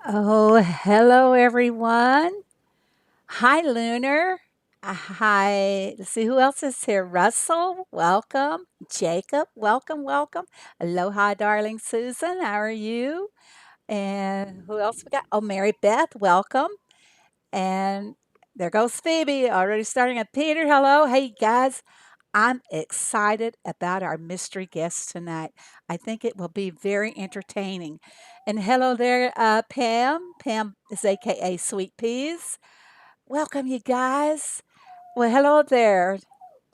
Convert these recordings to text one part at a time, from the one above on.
Oh, hello everyone. Hi, Lunar. Hi. Let's see who else is here. Russell, welcome. Jacob, welcome, welcome. Aloha, darling Susan. How are you? And who else we got? Oh, Mary Beth, welcome. And there goes Phoebe, already starting at Peter. Hello. Hey, guys. I'm excited about our mystery guest tonight. I think it will be very entertaining. And hello there, Pam. Pam is AKA Sweet Peas. Welcome, you guys. Well, hello there,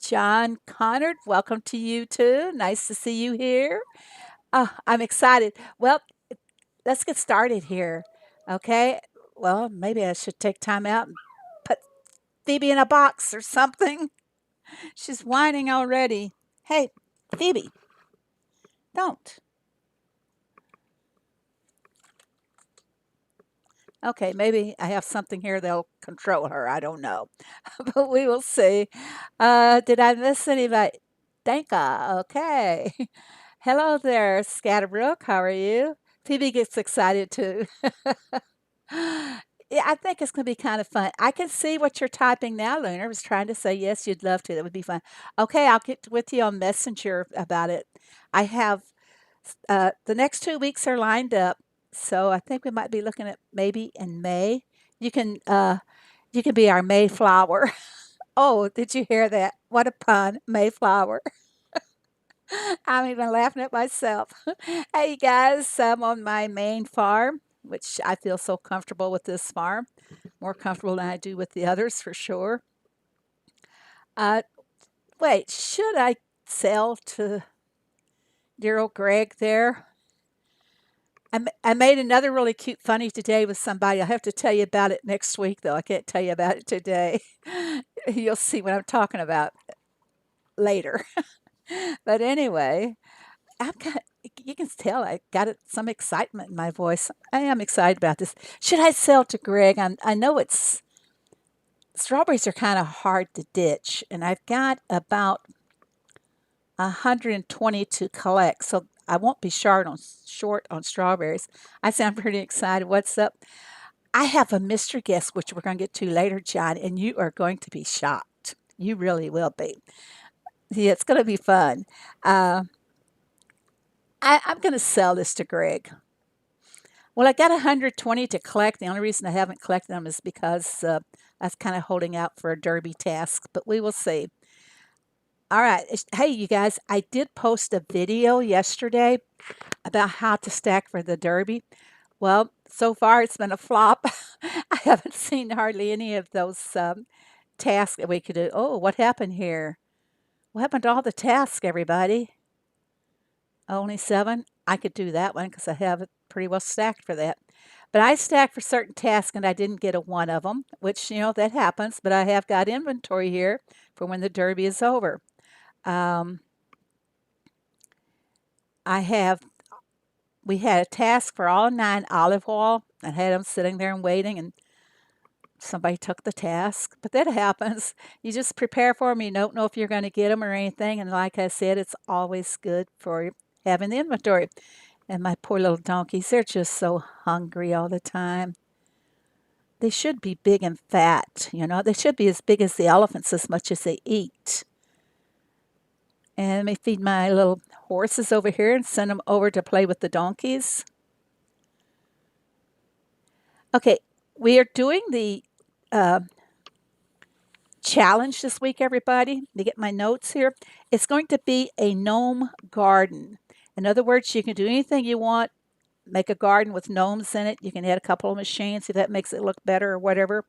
John Connard. Welcome to you too. Nice to see you here. I'm excited. Well, let's get started here. Okay. Well, maybe I should take time out and put Phoebe in a box or something. She's whining already. Hey, Phoebe, don't. Okay, maybe I have something here that'll control her. I don't know, but we will see. Did I miss anybody? Danka. Okay. Hello there, Scatterbrook. How are you? Phoebe gets excited too. Yeah, I think it's going to be kind of fun. I can see what you're typing now, Lunar. I was trying to say yes, you'd love to. That would be fun. Okay, I'll get with you on Messenger about it. I have the next 2 weeks are lined up, so I think we might be looking at maybe in May. You can uh, you can be our Mayflower. Oh, did you hear that? What a pun, Mayflower. I'm even laughing at myself. Hey guys, I'm on my main farm, which I feel so comfortable with this farm, more comfortable than I do with the others for sure. Uh, Wait, should I sell to dear old Greg there? I made another really cute funny today with somebody. I'll have to tell you about it next week, though. I can't tell you about it today. You'll see what I'm talking about later. But anyway, I've got, you can tell I got some excitement in my voice. I am excited about this. Should I sell to Greg? I know strawberries are kind of hard to ditch, and I've got about 120 to collect, so I won't be short on strawberries. I sound pretty excited. What's up? I have a mystery guest, which we're going to get to later, John, and you are going to be shocked. You really will be. Yeah, it's going to be fun. Uh, I'm going to sell this to Greg. Well, I got 120 to collect. The only reason I haven't collected them is because I was kind of holding out for a derby task, but we will see. All right. Hey, you guys, I did post a video yesterday about how to stack for the derby. Well, so far it's been a flop. I haven't seen hardly any of those tasks that we could do. Oh, what happened here? What happened to all the tasks, everybody? Only seven? I could do that one because I have it pretty well stacked for that. But I stacked for certain tasks and I didn't get a one of them, which, that happens. But I have got inventory here for when the derby is over. Um, I have, we had a task for all nine olive oil. I had them sitting there and waiting, and somebody took the task, but that happens. You just prepare for them. You don't know if you're going to get them or anything. And like I said, it's always good for having the inventory. And my poor little donkeys, they're just so hungry all the time. They should be big and fat, They should be as big as the elephants as much as they eat. And let me feed my little horses over here and send them over to play with the donkeys. Okay, we are doing the uh, challenge this week, everybody. To get my notes here, it's going to be a gnome garden. In other words, you can do anything you want. Make a garden with gnomes in it. You can add a couple of machines if that makes it look better or whatever.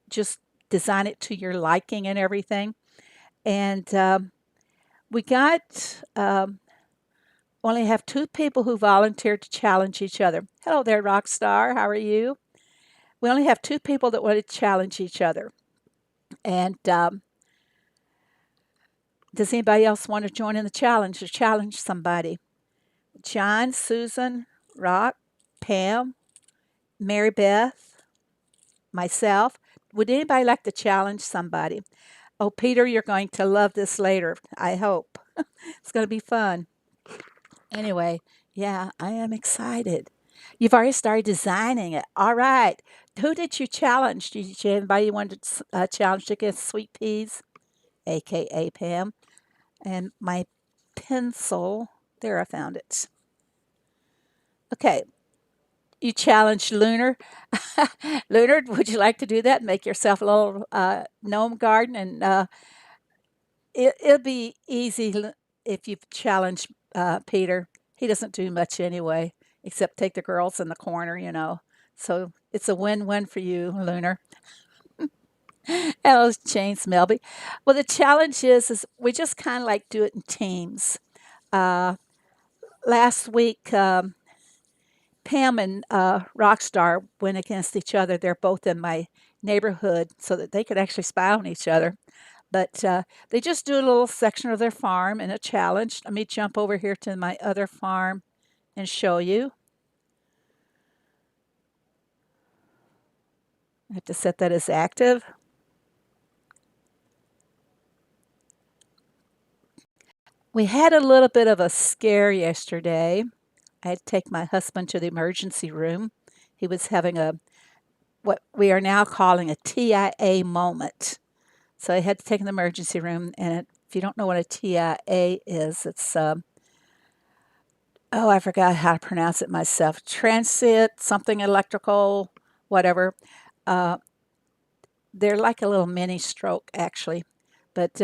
Just design it to your liking and everything. And we got only have two people who volunteered to challenge each other. Hello there, Rockstar. How are you? We only have two people that want to challenge each other. And does anybody else want to join in the challenge or challenge somebody? John, Susan, Rock, Pam, Mary Beth, myself. Would anybody like to challenge somebody? Oh, Peter, you're going to love this later. I hope. It's going to be fun. Anyway, yeah, I am excited. You've already started designing it. All right. Who did you challenge? Did you anybody you wanted to challenge against sweet peas, aka Pam? And my pencil, there I found it. Okay, you challenged Lunar. Lunar, would you like to do that? Make yourself a little gnome garden, and it'll be easy if you challenge Peter. He doesn't do much anyway, except take the girls in the corner. So it's a win-win for you, Lunar. Hello, James Melby. Well, the challenge is we just kind of like do it in teams. Uh, Last week, Pam and Rockstar went against each other. They're both in my neighborhood so that they could actually spy on each other. But they just do a little section of their farm and a challenge. Let me jump over here to my other farm and show you. I have to set that as active. We had a little bit of a scare yesterday. I had to take my husband to the emergency room. He was having what we are now calling a TIA moment. So I had to take him to the emergency room. And if you don't know what a TIA is, it's, oh, I forgot how to pronounce it myself. Transit, something electrical, whatever. Uh, they're like a little mini stroke, actually. But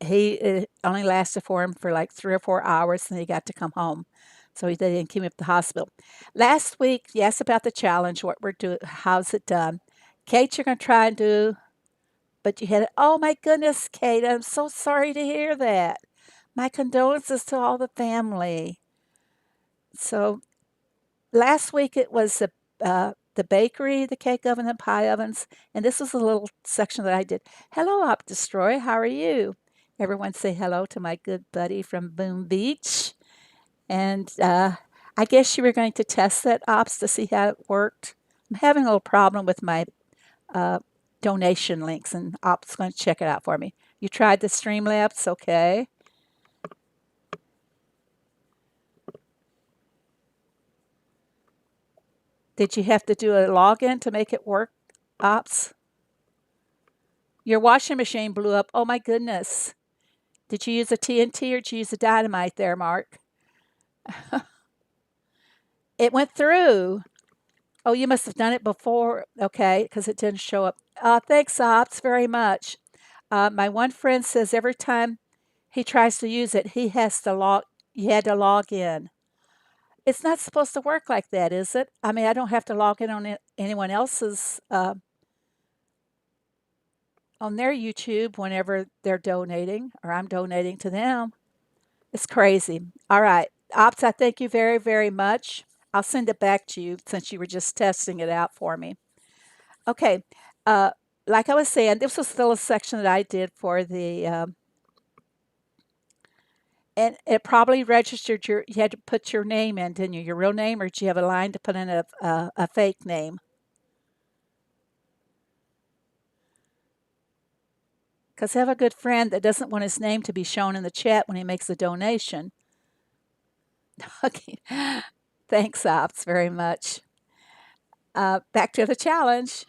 it only lasted for him for like 3 or 4 hours, and he got to come home. So they didn't keep him at the hospital. Last week, you asked about the challenge, what we're doing, how's it done. Kate, you're going to try and do, but you had it. Oh my goodness, Kate, I'm so sorry to hear that. My condolences to all the family. So last week it was the bakery, the cake oven, and pie ovens, and this was a little section that I did. Hello, Op Destroy. How are you? Everyone say hello to my good buddy from Boom Beach. And I guess you were going to test that, Ops, to see how it worked. I'm having a little problem with my uh, donation links, and Ops is going to check it out for me. You tried the Streamlabs, okay? Did you have to do a login to make it work, Ops? Your washing machine blew up. Oh my goodness. Did you use a TNT or did you use a dynamite there, Mark? It went through. Oh, you must have done it before. Okay, because it didn't show up. Thanks, Ops, very much. My one friend says every time he tries to use it, he had to log in. It's not supposed to work like that, is it? I mean, I don't have to log in on anyone else's on their YouTube whenever they're donating or I'm donating to them. It's crazy. All right. Ops, I thank you very, very much. I'll send it back to you since you were just testing it out for me. Okay. Uh, like I was saying, this was still a section that I did for and it probably registered you had to put your name in, didn't you? Your real name, or did you have a line to put in a fake name? Because I have a good friend that doesn't want his name to be shown in the chat when he makes a donation. Okay. Thanks, Ops, very much. Back to the challenge.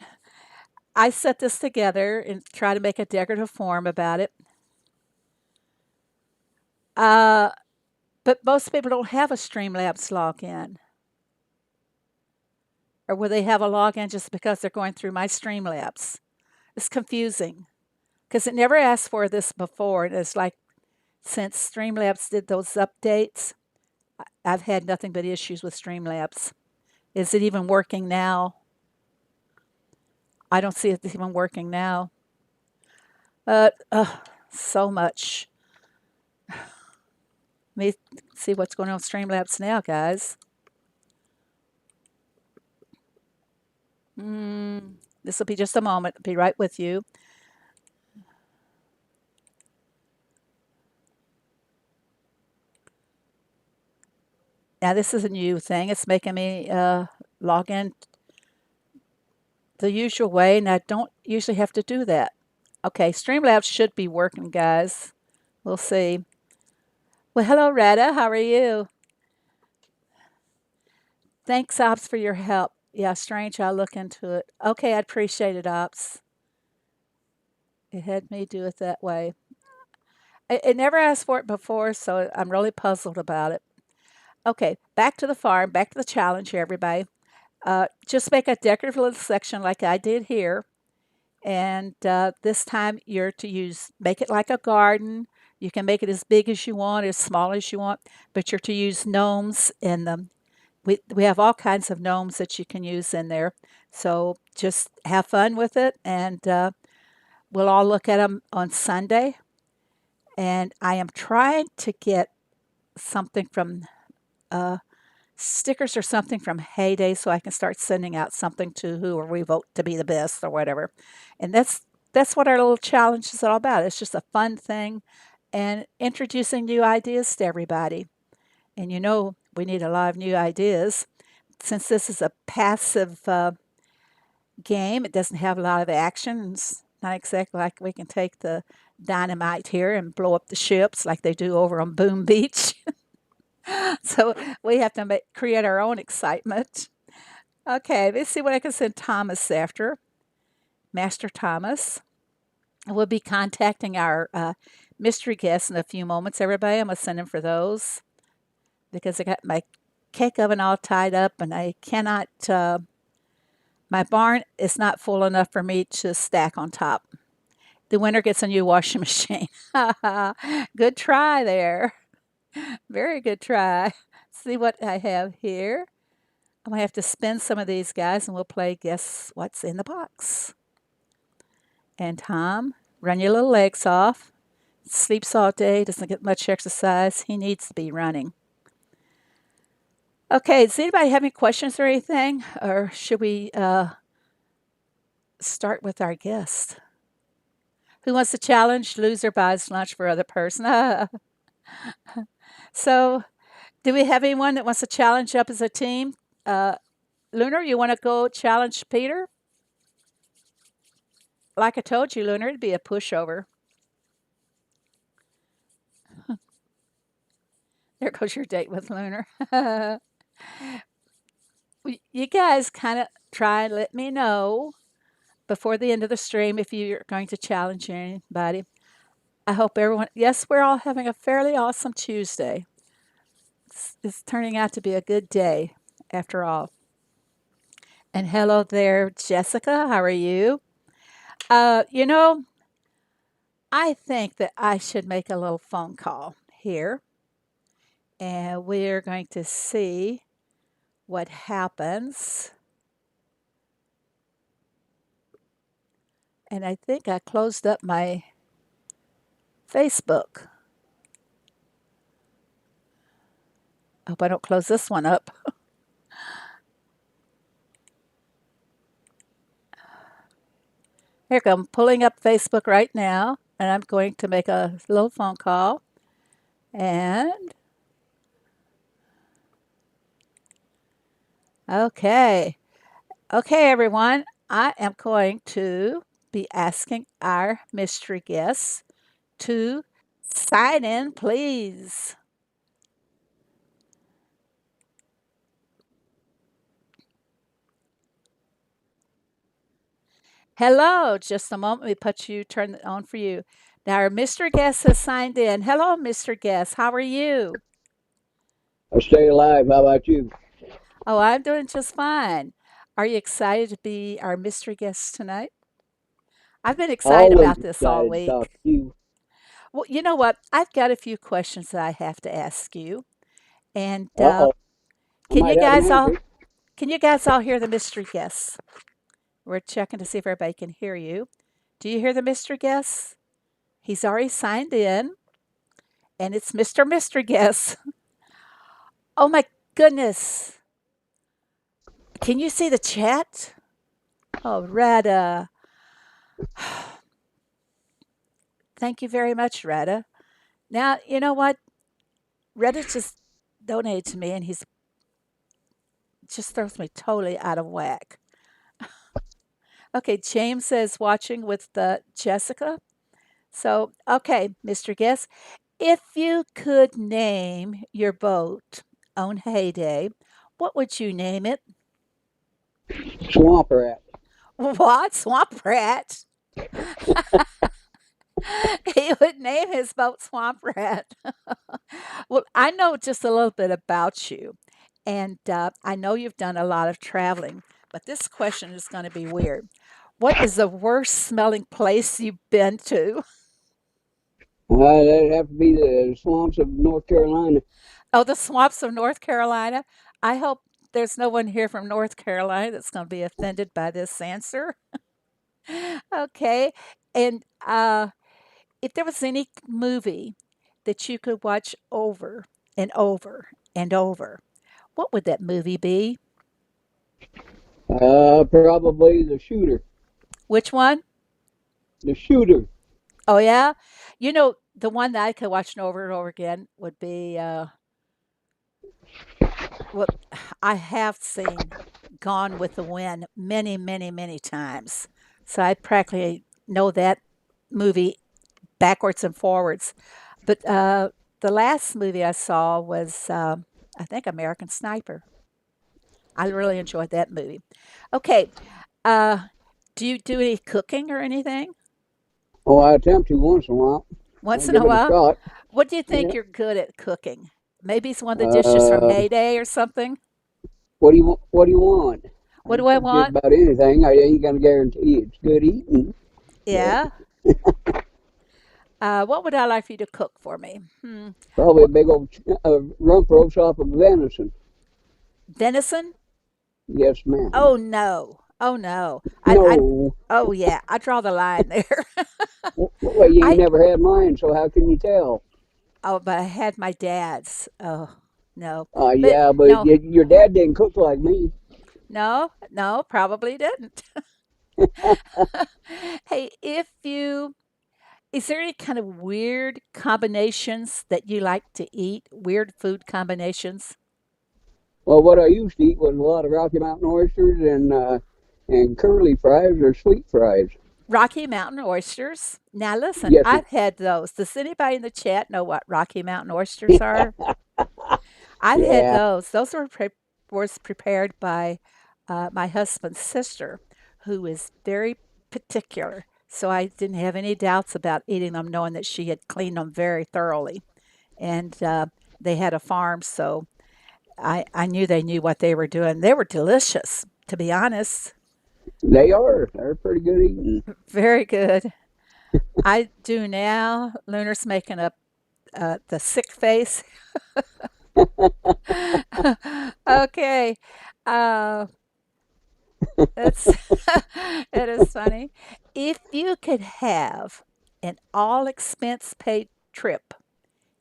I set this together and try to make a decorative form about it. Uh, but most people don't have a Streamlabs login. Or will they have a login just because they're going through my Streamlabs? It's confusing because it never asked for this before. And it's like since Streamlabs did those updates, I've had nothing but issues with Streamlabs. Is it even working now? I don't see it even working now. So much. Let me see what's going on with Streamlabs now, guys. This will be just a moment. I'll be right with you. Now, this is a new thing. It's making me log in the usual way, and I don't usually have to do that. Okay, Streamlabs should be working, guys. We'll see. Well, hello, Retta. How are you? Thanks, Ops, for your help. Yeah, strange. I'll look into it. Okay, I'd appreciate it, Ops. It had me do it that way. It never asked for it before, so I'm really puzzled about it. Okay, back to the farm, back to the challenge here, everybody. Just make a decorative little section like I did here. And this time you're to make it like a garden. You can make it as big as you want, as small as you want, but you're to use gnomes in them. We have all kinds of gnomes that you can use in there. So just have fun with it, and we'll all look at them on Sunday. And I am trying to get something from uh, stickers or something from Heyday so I can start sending out something to whoever we vote to be the best or whatever. And that's what our little challenge is all about. It's just a fun thing and introducing new ideas to everybody. And we need a lot of new ideas. Since this is a passive game, it doesn't have a lot of action. It's not exactly like we can take the dynamite here and blow up the ships like they do over on Boom Beach. So we have to create our own excitement. Okay, let's see what I can send Thomas after. Master Thomas. We'll be contacting our mystery guests in a few moments, everybody. I'm going to send them for those because I got my cake oven all tied up and I cannot, my barn is not full enough for me to stack on top. The winner gets a new washing machine. Good try there. Very good try. See what I have here. I'm going to have to spin some of these guys and we'll play Guess What's in the Box. And Tom, run your little legs off. Sleeps all day, doesn't get much exercise. He needs to be running. Okay, does anybody have any questions or anything? Or should we start with our guest? Who wants to challenge? Loser buys lunch for other person. So, do we have anyone that wants to challenge up as a team? Lunar, you want to go challenge Peter? Like I told you, Lunar, it'd be a pushover. There goes your date with Lunar. You guys kind of try and let me know before the end of the stream if you're going to challenge anybody. I hope everyone, yes, we're all having a fairly awesome Tuesday. It's turning out to be a good day after all. And hello there, Jessica. How are you? You know, I think that I should make a little phone call here, and we're going to see what happens. And I think I closed up my Facebook. I hope I don't close this one up. Here, I'm pulling up Facebook right now, and I'm going to make a little phone call. And okay, okay, everyone, I am going to be asking our mystery guests to sign in, please. Hello, just a moment. We turn it on for you. Now, our Mr. Guest has signed in. Hello, Mr. Guest. How are you? I stay alive. How about you? Oh, I'm doing just fine. Are you excited to be our mystery guest tonight? I've been excited Always about this all excited to talk week. to you. Well, you know what? I've got a few questions that I have to ask you. And Uh-oh. I can you might have an guys all answer. can you guys all hear the mystery guests? We're checking to see if everybody can hear you. Do you hear the mystery guest? He's already signed in, and it's Mr. Mystery Guest. Oh my goodness. Can you see the chat? Oh, Retta. Thank you very much, Retta. Now, you know what? Retta just donated to me, and he's just throws me totally out of whack. Okay, James says watching with Jessica. So, okay, Mr. Guest, if you could name your boat on Heyday, What would you name it? Swamp rat. What? Swamp Rat? He would name his boat Swamp Rat. Well, I know just a little bit about you, and I know you've done a lot of traveling, but this question is going to be weird. What is the worst smelling place you've been to? That'd have to be the swamps of North Carolina. Oh, the swamps of North Carolina. I hope there's no one here from North Carolina that's going to be offended by this answer. Okay. And if there was any movie that you could watch over and over and over, what would that movie be? Probably the shooter. Which one? The shooter. Oh, yeah? You know, the one that I could watch over and over again would be what I have seen Gone with the Wind many, many, many times. So I practically know that movie backwards and forwards. But the last movie I saw was, I think, American Sniper. I really enjoyed that movie. Okay, uh, do you do any cooking or anything Oh, I attempt to once in a while. once I'll in a give it a while? shot. What do you think Yeah. you're good at cooking? Maybe it's one of the dishes from Uh, Hayday or something. what do you want? I What can do I cook just want? about anything. I ain't gonna guarantee it's good eating, but Yeah. What would I like for you to cook for me? Hmm. probably a What, big old rump roast off of venison. venison? Yes, ma'am. Oh no. Oh no. I No. oh yeah, I draw the line there. Well, you ain't I never had mine, so how can you tell? oh, but I had my dad's. Oh no. But Yeah, but no, your dad didn't cook like me. no, no, probably didn't. Hey, if you is there any kind of weird combinations that you like to eat? Weird food combinations? Well, what I used to eat was a lot of Rocky Mountain oysters and curly fries or sweet fries. Rocky Mountain oysters. Now listen, Yes, ma'am. I've had those. Does anybody in the chat know what Rocky Mountain oysters are? I've had Yeah, those. Those were was prepared by my husband's sister, who is very particular. So I didn't have any doubts about eating them, knowing that she had cleaned them very thoroughly. And they had a farm, so I knew they knew what they were doing. They were delicious, to be honest. they are. They're pretty good eating. Very good. I do now. Lunar's making up the sick face. Okay. Uh, that's it is funny. If you could have an all expense paid trip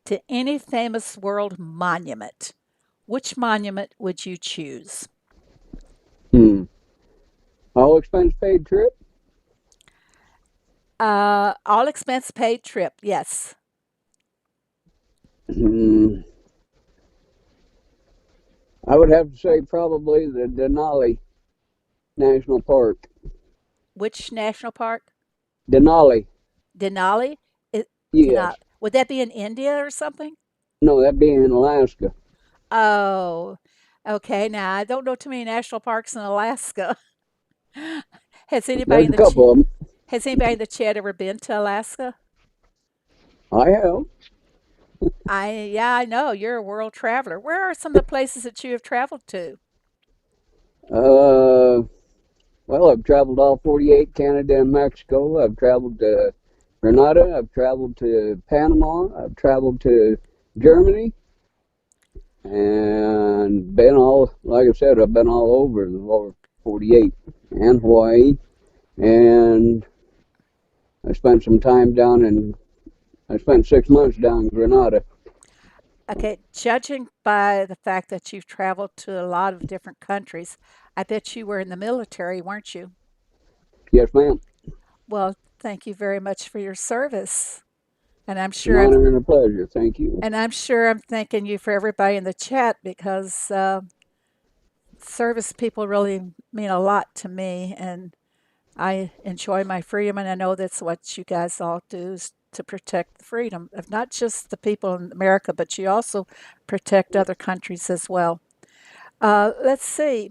to any famous world monument, which monument would you choose? Hmm. All expense paid trip? All expense paid trip. Yes. Hmm. I would have to say probably the Denali National Park. Which national park? Denali. Denali? It, Yes. Denali. Would that be in India or something? No, that being in Alaska. Oh, okay. Now I don't know too many national parks in Alaska. Has anybody There's in a the ch- couple of them. has anybody in the chat ever been to Alaska? I have. I know you're a world traveler. Where are some of the places that you have traveled to? Uh, well, I've traveled all 48, Canada and Mexico. I've traveled to Grenada. I've traveled to Panama. I've traveled to Germany and been all, like I said, I've been all over the lower 48 and Hawaii. And I spent some time I spent 6 months down in Grenada. Okay, judging by the fact that you've traveled to a lot of different countries, I bet you were in the military, weren't you? Yes, ma'am. Well, thank you very much for your service. And I'm An sure I'm honor and a pleasure. Thank you. thanking you for everybody in the chat because service people really mean a lot to me, and I enjoy my freedom, and I know that's what you guys all do is to protect the freedom of not just the people in America, but you also protect other countries as well. Let's see.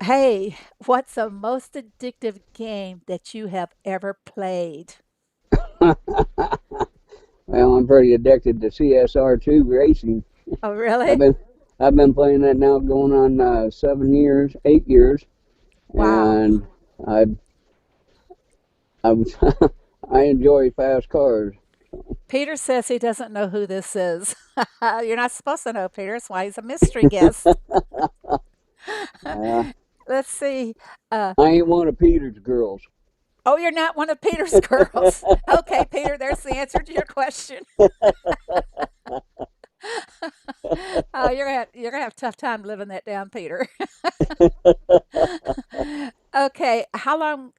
Hey, what's the most addictive game that you have ever played? Well, I'm pretty addicted to CSR2 racing. Oh, I've really? been I've been playing that now going on 7 years, 8 years, Wow. and I I I enjoy fast cars. Peter says he doesn't know who this is. You're not supposed to know, Peter. That's why he's a mystery guest. Uh, Let's see. Uh, I ain't one of Peter's girls. oh, you're not one of Peter's girls. Okay, Peter, there's the answer to your question. You're gonna have a tough time living that down, Peter. Okay, how long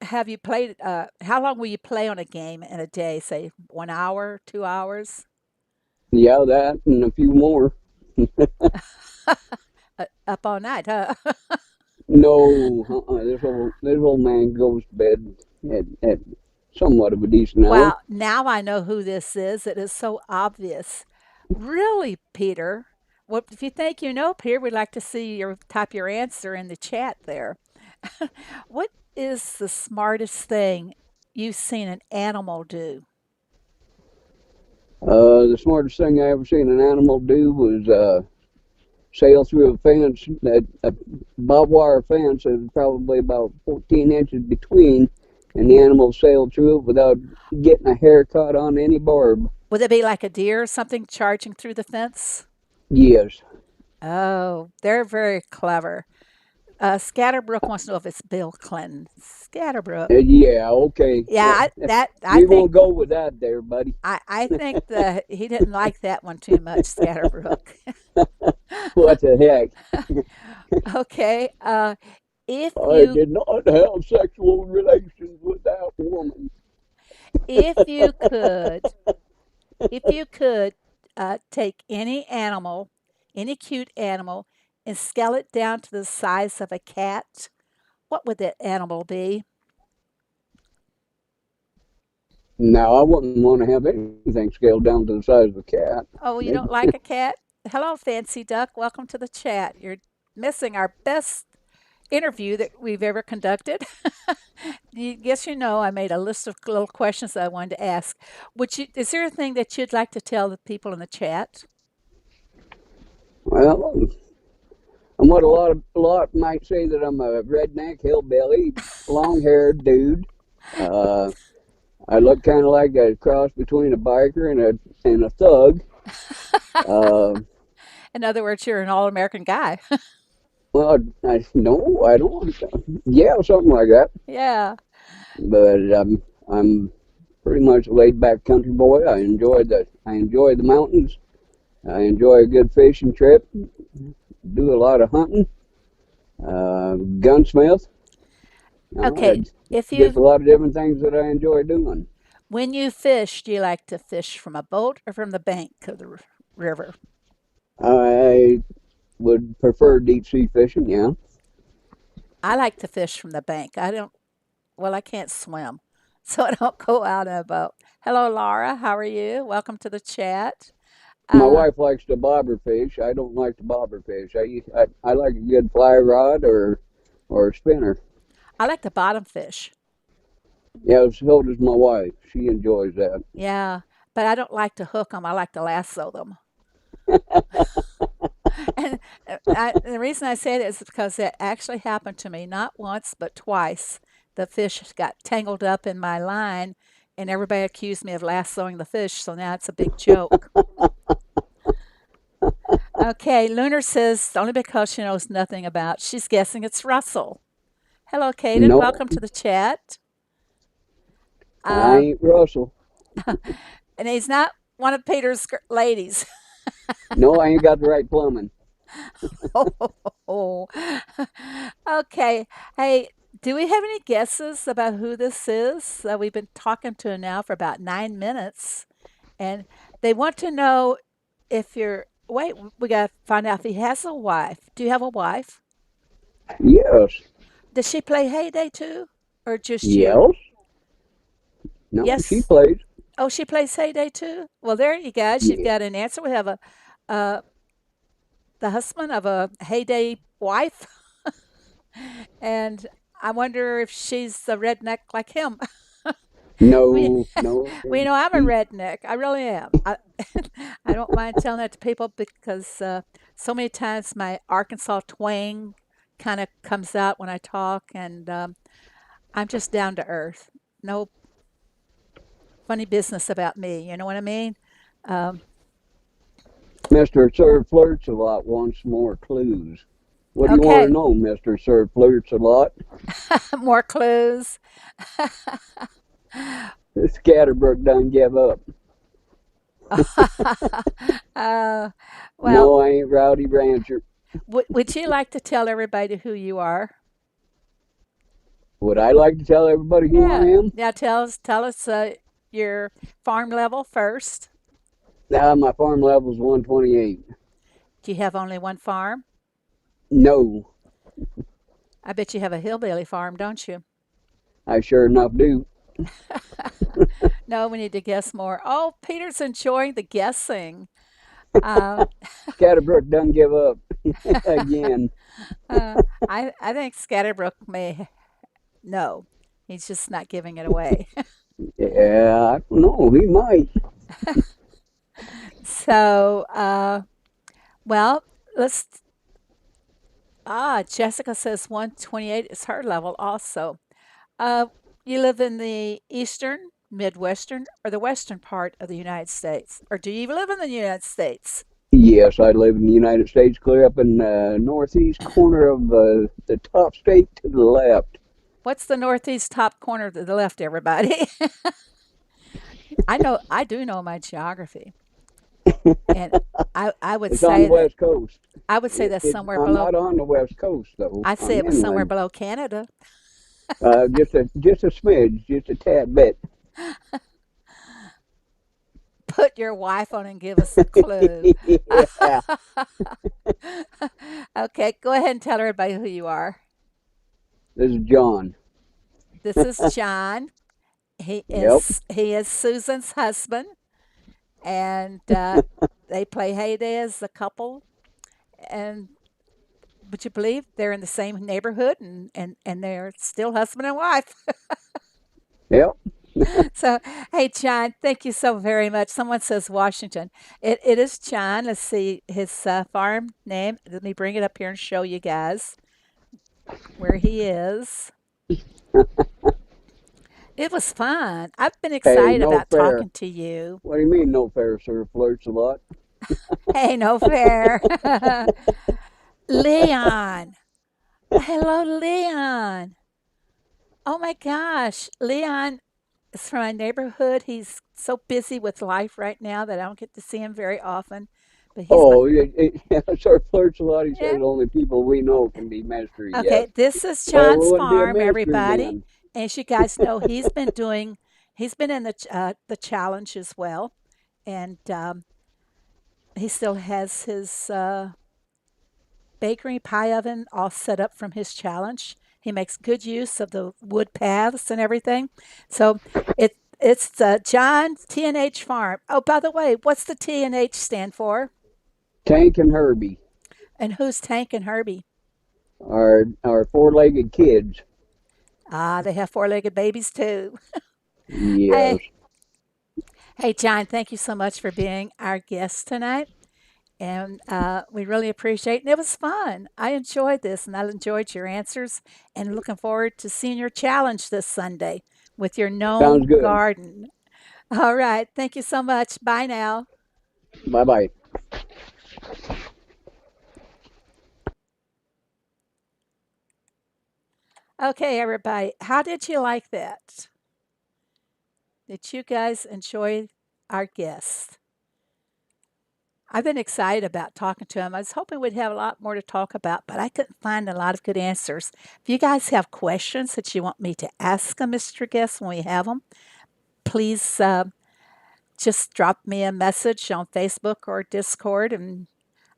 have you played? How long will you play on a game in a day? Say 1 hour, 2 hours, Yeah, that and a few more. up all night, huh? No, this old man goes to bed at somewhat of a decent hour. Wow, now I know who this is. It is so obvious. Really, Peter? Well, if you think you know, Peter, we'd like to see your type your answer in the chat there. What is the smartest thing you've seen an animal do? The smartest thing I ever seen an animal do was sail through a fence, that a barbed wire fence that was probably about 14 inches between, and the animal sailed through it without getting a hair cut on any barb. Would it be like a deer or something charging through the fence? Yes. Oh, they're very clever. Scatterbrook wants to know if it's Bill Clinton. Scatterbrook. Yeah, okay. Yeah, I We think won't go with that there, buddy. I think that he didn't like that one too much, Scatterbrook. What the heck? Okay, if I you did not have sexual relations with that woman. if you could if you could take any animal, any cute animal, and scale it down to the size of a cat, what would that animal be? Now, I wouldn't want to have anything scaled down to the size of a cat. Oh, you It, don't like a cat? Hello, Fancy Duck. Welcome to the chat. You're missing our best interview that we've ever conducted. You guess you know I made a list of little questions that I wanted to ask. Is there a thing that you'd like to tell the people in the chat? well, and what a lot might say that I'm a redneck hillbilly, long-haired dude. Uh, I look kind of like a cross between a biker and a thug. Uh, In other words, you're an all-American guy. well, no, I don't. Yeah, something like that. Yeah. But I'm pretty much a laid-back country boy. I enjoy the mountains. I enjoy a good fishing trip. Do a lot of hunting. Gunsmith. Okay. If Just you a lot of different things that I enjoy doing. When you fish, do you like to fish from a boat or from the bank of the river? I would prefer deep sea fishing. Yeah, I like to fish from the bank. I can't swim, so I don't go out in a boat. Hello, Laura. How are you? Welcome to the chat. my Uh, wife likes to bobber fish. I don't like to bobber fish. I like a good fly rod or a spinner. I like the bottom fish. Yeah, so does my wife. She enjoys that. Yeah, but I don't like to hook them. I like to lasso them. And the reason I say that is because it actually happened to me not once, but twice. The fish got tangled up in my line, and everybody accused me of lassoing the fish. So now it's a big joke. Okay, Lunar says only because she knows nothing about. She's guessing it's Russell. Hello, Caden. No, Welcome to the chat. I Uh, ain't Russell. and he's not one of Peter's ladies. No, I ain't got the right plumbing. Oh, okay. Hey, do we have any guesses about who this is? We've been talking to him now for about 9 minutes, and they want to know if you're. Wait, we got to find out if he has a wife. Do you have a wife? Yes, Does she play Heyday too, or just you? yes. No, she Yes. plays. Oh, she plays Heyday too. Well, there you guys. You've Yeah. got an answer. We have a the husband of a heyday wife, and I wonder if she's a redneck like him. we No, no, we know I'm a he, redneck. I really am. I don't mind telling that to people because so many times my Arkansas twang kind of comes out when I talk, and I'm just down to earth. No funny business about me. You know what I mean? Um, Mr. Sir Flirts a lot wants more clues. What do you want to okay, know, Mr. Sir Flirts a lot? more clues. Scatterbrook done give up. uh, well, No, I ain't Rowdy Rancher. would you like to tell everybody who you are? Would I like to tell everybody who I Yeah, am? yeah. Tell us your farm level first. Now, my farm level's 128. Do you have only one farm? No, I bet you have a hillbilly farm, don't you? I sure enough do. No, we need to guess more. Oh, Peter's enjoying the guessing. Um, Scatterbrook done give up again. uh, I think Scatterbrook may know. He's just not giving it away. Yeah, I don't know. He might. So, well, let's. Jessica says 128 is her level also. Uh, you live in the eastern, midwestern, or the western part of the United States? Or do you even live in the United States? Yes, I live in the United States, clear up in the northeast corner of the top state to the left. What's the northeast top corner to the left, everybody? I do know my geography. And I would It's on the say that west coast. that's somewhere I'm below. not on the west coast though. I'd say I'm it was somewhere inland. below Canada. Just a smidge, just a tad bit. Put your wife on and give us a clue. Yeah, Okay, go ahead and tell everybody who you are. this is John. This is John. Yep. He is Susan's husband, and they play heyday as a couple. And would you believe they're in the same neighborhood, and they're still husband and wife? Yep. So, hey, John, thank you so very much. Someone says Washington. It is John. Let's see his farm name. Let me bring it up here and show you guys where he is. It was fun. I've been Hey, excited no about fair. talking to you. What do you mean no fair, sir? Flirts a lot. Hey, no fair. Leon. Hello, Leon. Oh my gosh. Leon is from my neighborhood. He's so busy with life right now that I don't get to see him very often. But he's my, Oh, sir flirts a lot. He yeah. says only people we know can be mystery Okay, guests. this is Well, it John's wouldn't be a farm, mystery everybody. then. As you guys know, he's been in the challenge as well, and he still has his bakery pie oven all set up from his challenge. He makes good use of the wood paths and everything. So it's John T&H Farm. Oh, by the way, what's the T&H stand for? Tank and Herbie And who's Tank and Herbie? are four-legged kids. They have four-legged babies too. Yes. Hey, hey, John, thank you so much for being our guest tonight. And we really appreciate it. And it was fun. I enjoyed this and I enjoyed your answers and looking forward to seeing your challenge this Sunday with your Sounds gnome good. garden. All right. Thank you so much. Bye now. Bye bye. Okay, everybody. How did you like that? Did you guys enjoy our guest? I've been excited about talking to him. I was hoping we'd have a lot more to talk about, but I couldn't find a lot of good answers. If you guys have questions that you want me to ask a Mr. Guest when we have them, please just drop me a message on Facebook or Discord, and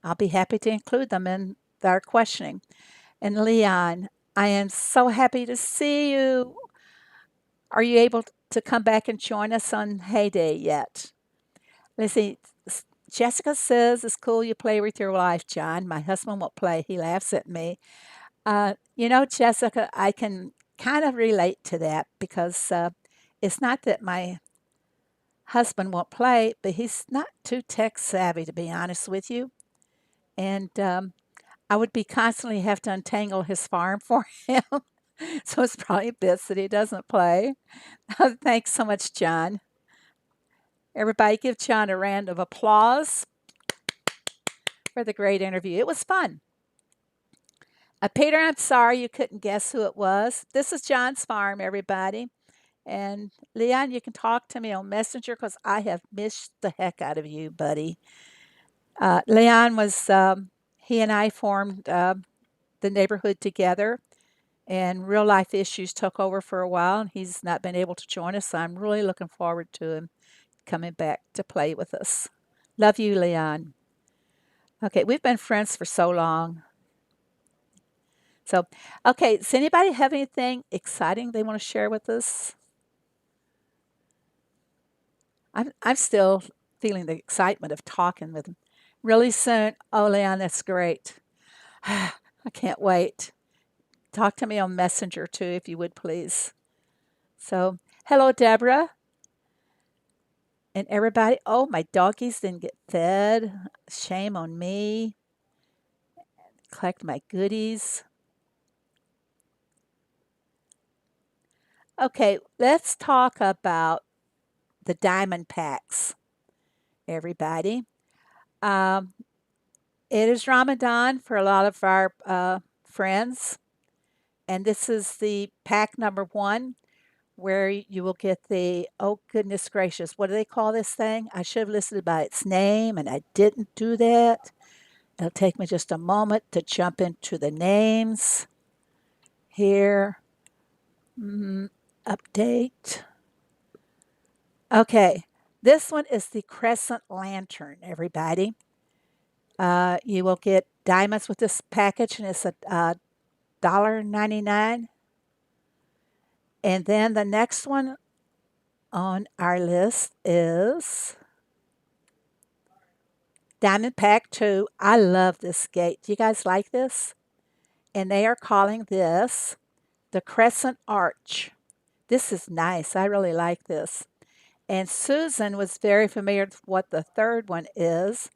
I'll be happy to include them in our questioning. And Leon, I am so happy to see you. Are you able to come back and join us on Heyday yet? Let's see. Jessica says it's cool you play with your wife, John. My husband won't play. He laughs at me. Jessica, I can kind of relate to that because it's not that my husband won't play, but he's not too tech savvy, to be honest with you. And I would be constantly have to untangle his farm for him. So it's probably best that he doesn't play. Thanks so much, John. Everybody give John a round of applause for the great interview. It was fun. Peter, I'm sorry you couldn't guess who it was. This is John's farm, everybody. And Leon, you can talk to me on Messenger because I have missed the heck out of you, buddy. Leon was, he and I formed the neighborhood together, and real life issues took over for a while, and he's not been able to join us. So I'm really looking forward to him coming back to play with us. Love you, Leon. Okay, we've been friends for so long. So, okay, does anybody have anything exciting they want to share with us? I'm still feeling the excitement of talking with him. Really soon. Oh, Leon, that's great. I can't wait. Talk to me on Messenger too, if you would please. So, hello, Deborah, and everybody. Oh, my doggies didn't get fed. Shame on me. Collect my goodies. Okay, let's talk about the diamond packs, everybody. Um, it is Ramadan for a lot of our friends, and this is the pack number one where you will get the, oh goodness gracious, what do they call this thing? I should have listed by its name, and I didn't do that. It'll take me just a moment to jump into the names here. Update. Okay, this one is the Crescent Lantern, everybody. You will get diamonds with this package, and it's a $1.99. And then the next one on our list is Diamond Pack 2. I love this gate. Do you guys like this? And they are calling this the Crescent Arch. This is nice. I really like this. And Susan was very familiar with what the third one is,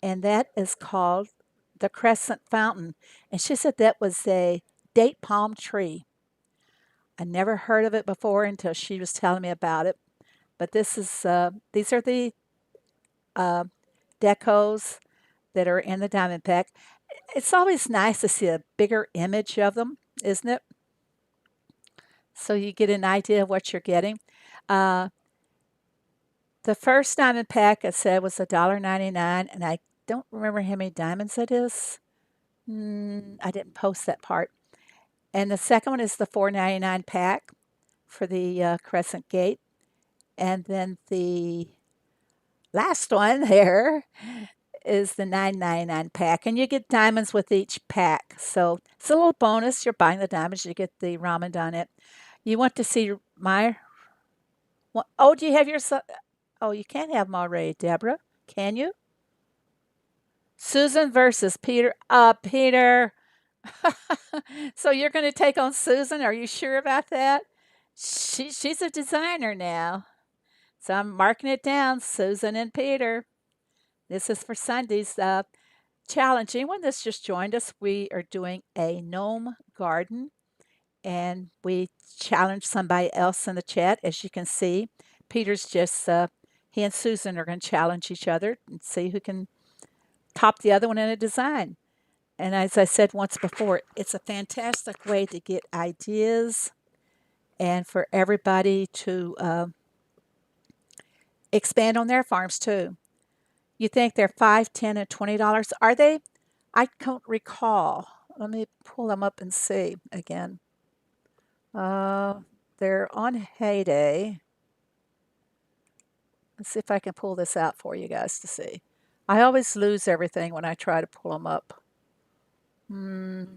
and that is called the Crescent Fountain. And she said that was a date palm tree. I never heard of it before until she was telling me about it. But these are the uh, decos that are in the diamond pack. It's always nice to see a bigger image of them, isn't it? So you get an idea of what you're getting. Uh, the first diamond pack I said was $1.99, and I don't remember how many diamonds it is. I didn't post that part. And the second one is the $4.99 pack for the Crescent Gate. And then the last one there is the $9.99 pack. And you get diamonds with each pack. So it's a little bonus. You're buying the diamonds, you get the Ramadan it. You want to see my. Oh, do you have your. Oh, you can't have them already, Deborah. Can you? Susan versus Peter. Peter. So you're going to take on Susan? Are you sure about that? She's a designer now. So I'm marking it down, Susan and Peter. This is for Sunday's challenge. Anyone that's just joined us, we are doing a gnome garden, and we challenge somebody else in the chat. As you can see, Peter's just, he and Susan are going to challenge each other and see who can top the other one in a design. And as I said once before, it's a fantastic way to get ideas and for everybody to expand on their farms too. You think they're 5, 10, and $20? Are they? I don't recall. Let me pull them up and see again. Uh, they're on Hayday. Let's see if I can pull this out for you guys to see. I always lose everything when I try to pull them up. Well,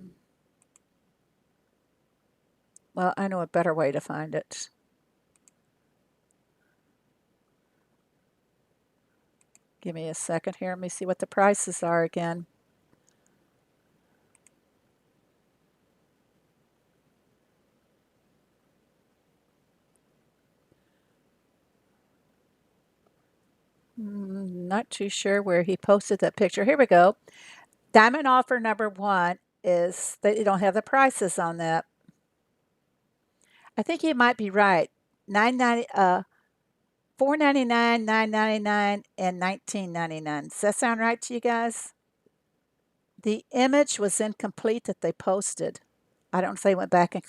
I know a better way to find it. Give me a second here. Let me see what the prices are again. Not too sure where he posted that picture. Here we go. Diamond offer number one is that you don't have the prices on that. I think he might be right. 990 $4.99, $9.99, and $19.99. Does that sound right to you guys? The image was incomplete that they posted. I don't know if they went back and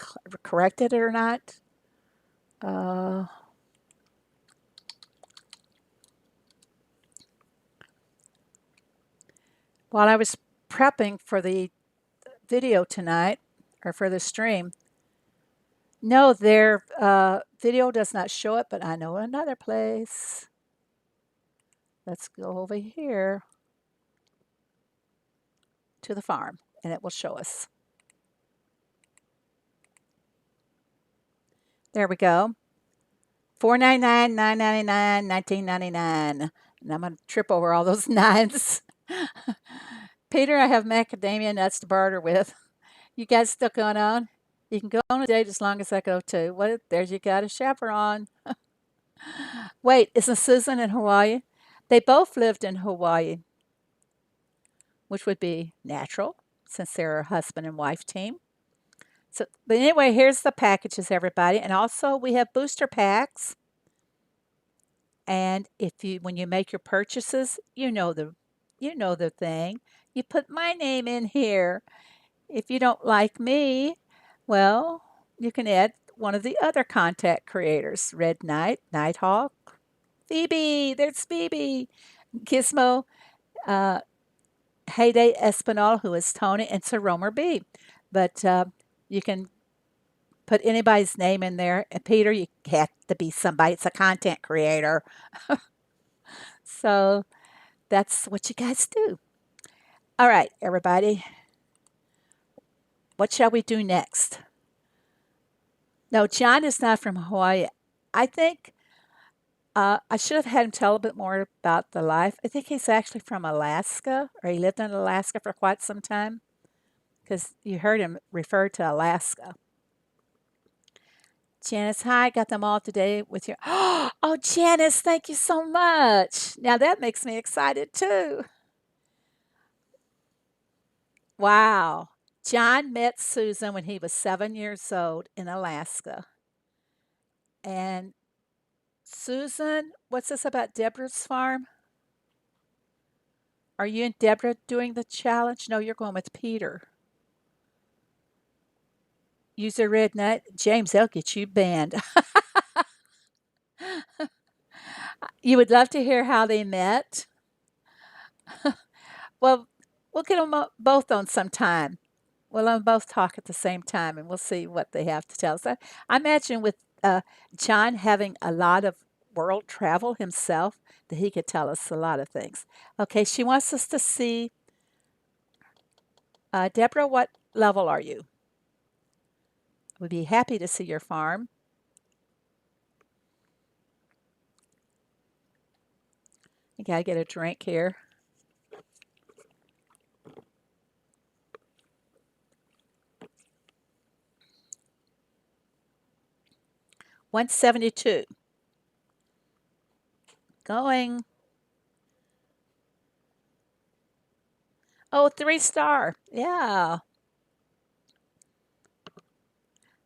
corrected it or not. Uh, while I was prepping for the video tonight, or for the stream, no, their video does not show it, but I know another place. Let's go over here to the farm, and it will show us. There we go. $4.99, $9.99, $19.99. And I'm going to trip over all those nines. Peter, I have macadamia nuts to barter with. You guys still going on? You can go on a date as long as I go too. What? There's you got a chaperone. Wait, isn't Susan in Hawaii? They both lived in Hawaii, which would be natural since they're a husband and wife team. So, but anyway, here's the packages, everybody, and also we have booster packs. And if you when you make your purchases, you know the thing. You put my name in here. If you don't like me, well, you can add one of the other contact creators. Red Knight, Nighthawk, Phoebe, there's Phoebe, Gizmo, uh, Hayday Espinal, who is Tony, and Saromer B. But you can put anybody's name in there. And Peter, you have to be somebody. It's a content creator. So that's what you guys do. All right, everybody. What shall we do next? No, John is not from Hawaii. I think I should have had him tell a bit more about the life. I think he's actually from Alaska, or he lived in Alaska for quite some time, because you heard him refer to Alaska. Janice, hi, got them all today with your. Oh, Janice, thank you so much. Now that makes me excited too. Wow. John met Susan when he was 7 years old in Alaska. And Susan, what's this about Deborah's farm? Are you and Deborah doing the challenge? No, you're going with Peter. Use a red nut. James, they'll get you banned. You would love to hear how they met? Well, we'll get them both on sometime. We'll let them both talk at the same time and we'll see what they have to tell us. I imagine with John having a lot of world travel himself, that he could tell us a lot of things. Okay, she wants us to see. Deborah, what level are you? We'd be happy to see your farm. I gotta get a drink here. 172. Going. Oh, 3 star. Yeah.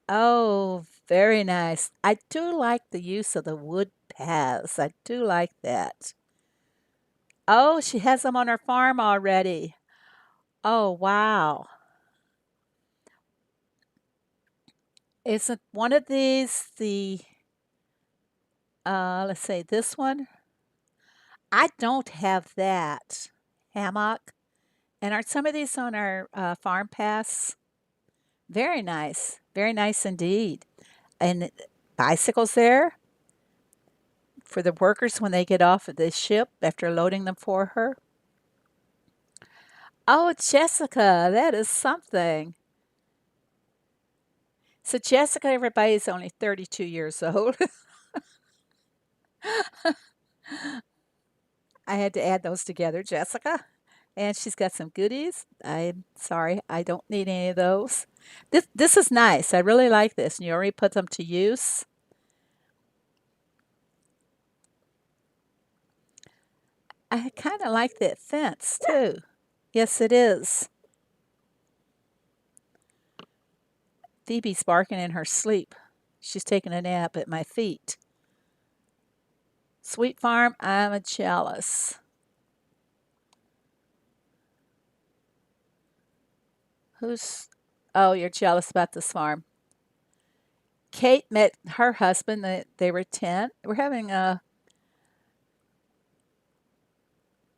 Oh, very nice. I do like the use of the wood paths. I do like that. Oh, she has them on her farm already. Oh, wow. Isn't one of these the, let's say this one? I don't have that hammock. And are some of these on our farm paths? Very nice. Very nice indeed. And bicycles there for the workers when they get off of the ship after loading them for her. Oh, Jessica, that is something. So Jessica, everybody, is only 32 years old. I had to add those together, Jessica. And she's got some goodies. I'm sorry, I don't need any of those. This is nice. I really like this. And you already put them to use. I kind of like that fence too. Yes, it is. Phoebe's barking in her sleep. She's taking a nap at my feet. Sweet Farm, I'm a jealous. Who's. Oh, you're jealous about this farm. Kate met her husband. They were 10. We're having a.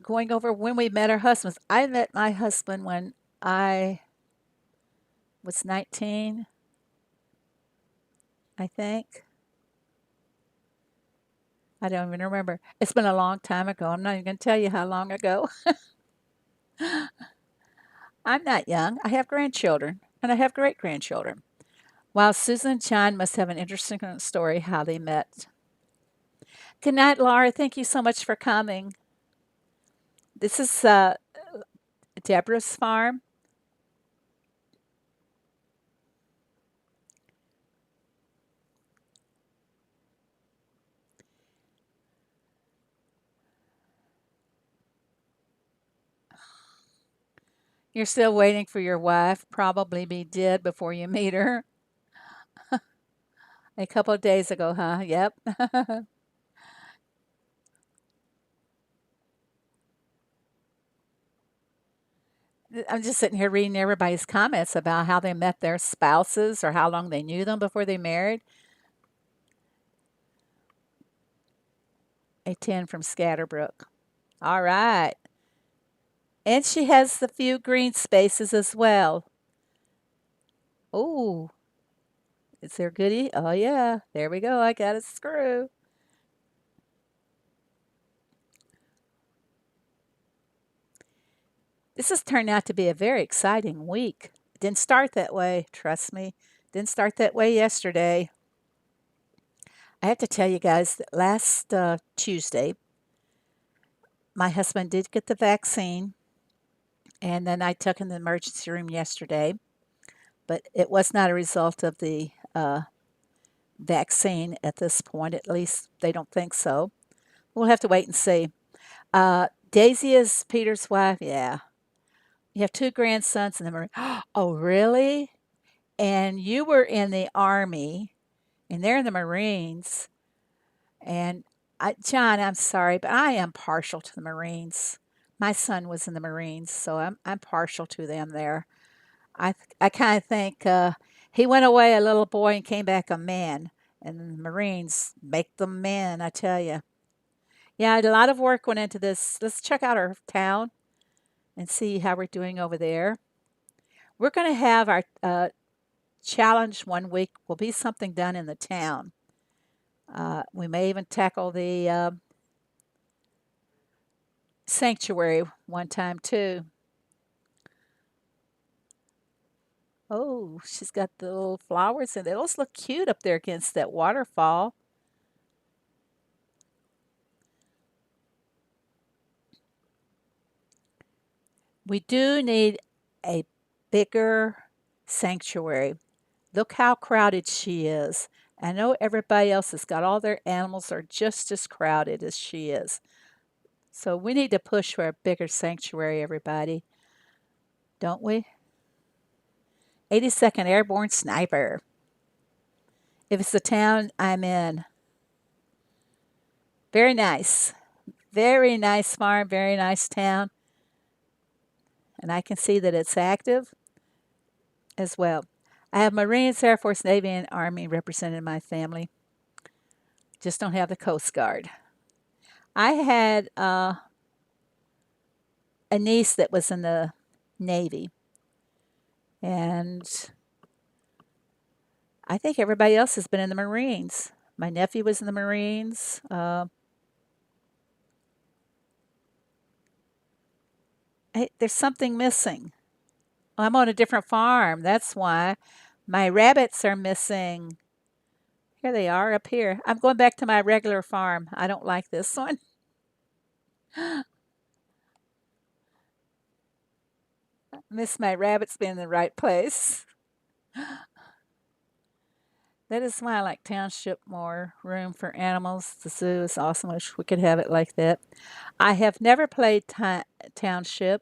Going over when we met our husbands. I met my husband when I was 19, I think. I don't even remember. It's been a long time ago. I'm not even going to tell you how long ago. I'm not young. I have grandchildren, and I have great grandchildren. While Susan and John must have an interesting story how they met. Good night, Laura. Thank you so much for coming. This is Deborah's farm. You're still waiting for your wife, probably be dead before you meet her. A couple of days ago, huh? Yep. I'm just sitting here reading everybody's comments about how they met their spouses or how long they knew them before they married. A 10 from Scatterbrook. All right. And she has the few green spaces as well. Oh, is there goodie? Oh, yeah. There we go. I got a screw. This has turned out to be a very exciting week. It didn't start that way, trust me. Didn't start that way yesterday. I have to tell you guys that last Tuesday, my husband did get the vaccine, and then I took him to the emergency room yesterday, but it was not a result of the vaccine at this point. At least they don't think so. We'll have to wait and see. Daisy is Peter's wife. Yeah. You have two grandsons and then oh, really? And you were in the Army and they're in the Marines. And John, I'm sorry, but I am partial to the Marines. My son was in the Marines, so I'm partial to them there. I kind of think he went away a little boy and came back a man, and the Marines make them men. I tell you. Yeah, a lot of work went into this. Let's check out our town and see how we're doing over there. We're going to have our challenge one week. Will be something done in the town. We may even tackle the sanctuary one time too. Oh, she's got the little flowers and those look cute up there against that waterfall. We do need a bigger sanctuary. Look how crowded she is. I know everybody else has got all their animals are just as crowded as she is. So we need to push for a bigger sanctuary, everybody, don't we? 82nd Airborne Sniper. If it's a town, I'm in. Very nice. Very nice farm, very nice town. And I can see that it's active as well. I have Marines, Air Force, Navy, and Army represented in my family. Just don't have the Coast Guard. I had a niece that was in the Navy, and I think everybody else has been in the Marines. My nephew was in the Marines. Hey, there's something missing. I'm on a different farm. That's why my rabbits are missing. Here they are up here. I'm going back to my regular farm. I don't like this one. Miss my rabbits being in the right place. That is why I like township more. Room for animals. The zoo is awesome. I wish we could have it like that. I have never played township,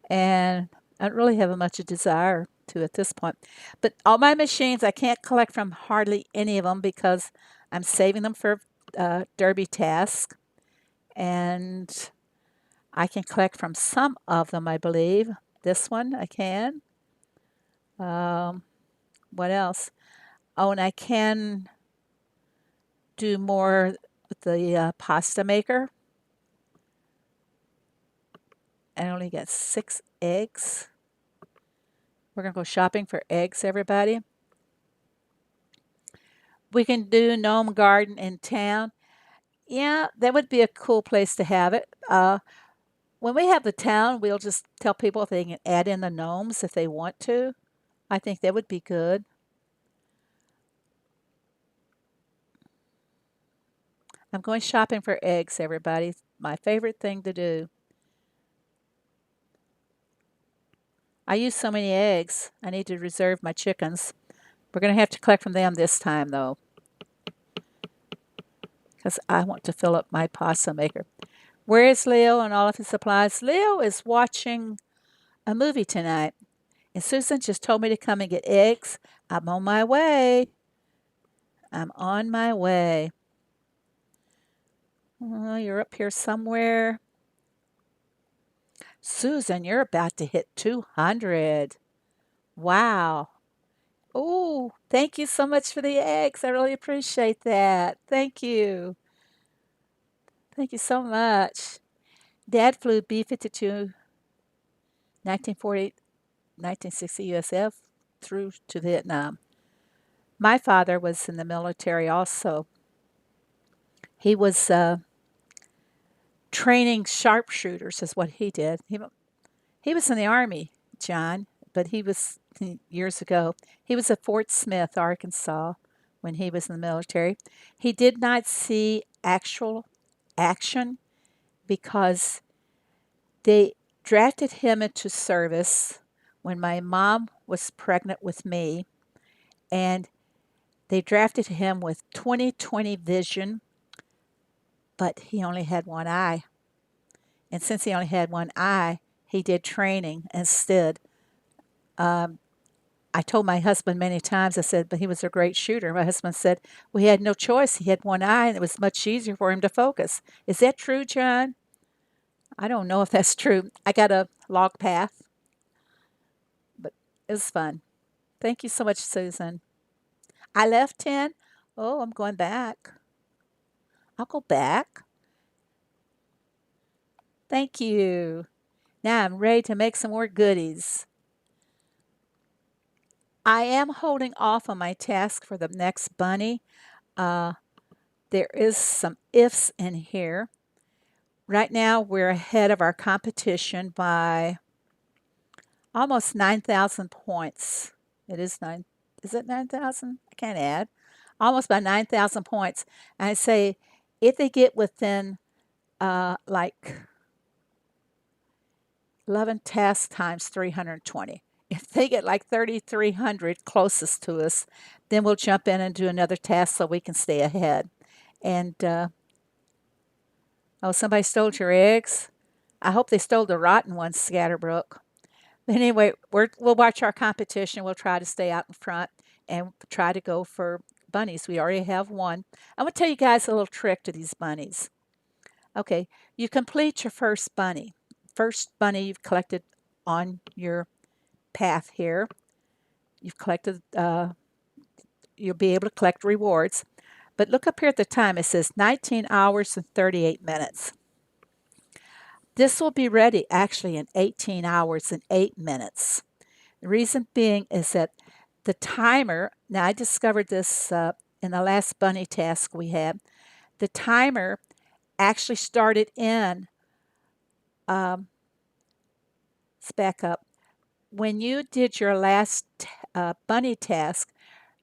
and I don't really have much a desire to at this point. But all my machines, I can't collect from hardly any of them because I'm saving them for derby task, and I can collect from some of them, I believe. This one I can. Um, what else? Oh, and I can do more with the pasta maker. I only got 6 eggs. We're going to go shopping for eggs, everybody. We can do Gnome Garden in town. Yeah, that would be a cool place to have it. When we have the town, we'll just tell people if they can add in the gnomes if they want to. I think that would be good. I'm going shopping for eggs, everybody. It's my favorite thing to do. I use so many eggs. I need to reserve my chickens. We're going to have to collect from them this time, though, because I want to fill up my pasta maker. Where is Leo and all of his supplies? Leo is watching a movie tonight, and Susan just told me to come and get eggs. I'm on my way. I'm on my way. Oh, you're up here somewhere. Susan, you're about to hit 200. Wow. Oh, thank you so much for the eggs. I really appreciate that. Thank you. Thank you so much. Dad flew B 52 1940 1960 USF through to Vietnam. My father was in the military also. He was training sharpshooters, is what he did. He was in the Army, John, but he was years ago. He was at Fort Smith, Arkansas, when he was in the military. He did not see actual action because they drafted him into service when my mom was pregnant with me, and they drafted him with 20/20 vision, but he only had one eye. And since he only had one eye, he did training instead. Um, I told my husband many times, I said, but he was a great shooter. My husband said, well, he had no choice. He had one eye, and it was much easier for him to focus. Is that true, John? I don't know if that's true. I got a log path, but it was fun. Thank you so much, Susan. I left 10. Oh, I'm going back. I'll go back. Thank you. Now I'm ready to make some more goodies. I am holding off on my task for the next bunny. Uh, there is some ifs in here. Right now, we're ahead of our competition by almost 9,000 points. It is nine. Is it 9,000? I can't add. Almost by 9,000 points. And I say, if they get within like 11 tasks times 320. If they get like 3,300 closest to us, then we'll jump in and do another task so we can stay ahead. And, oh, somebody stole your eggs? I hope they stole the rotten ones, Scatterbrook. But anyway, we'll watch our competition. We'll try to stay out in front and try to go for bunnies. We already have one. I'm going to tell you guys a little trick to these bunnies. Okay, you complete your first bunny. First bunny you've collected on your path here. You've collected, you'll be able to collect rewards. But look up here at the time. It says 19 hours and 38 minutes. This will be ready actually in 18 hours and 8 minutes. The reason being is that the timer, now I discovered this in the last bunny task we had, the timer actually started in, um, let's back up. When you did your last bunny task,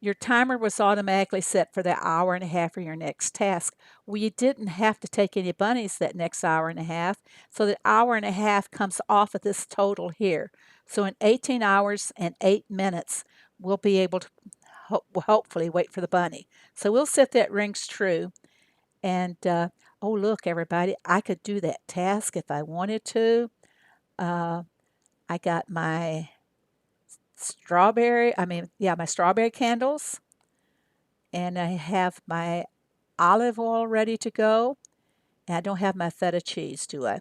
your timer was automatically set for the hour and a half for your next task. Well, you didn't have to take any bunnies that next hour and a half, so the hour and a half comes off of this total here. So in 18 hours and 8 minutes, we'll be able to hopefully wait for the bunny. So we'll set that rings true. And oh, look, everybody, I could do that task if I wanted to. Uh, I got my strawberry candles, and I have my olive oil ready to go. And I don't have my feta cheese, do I?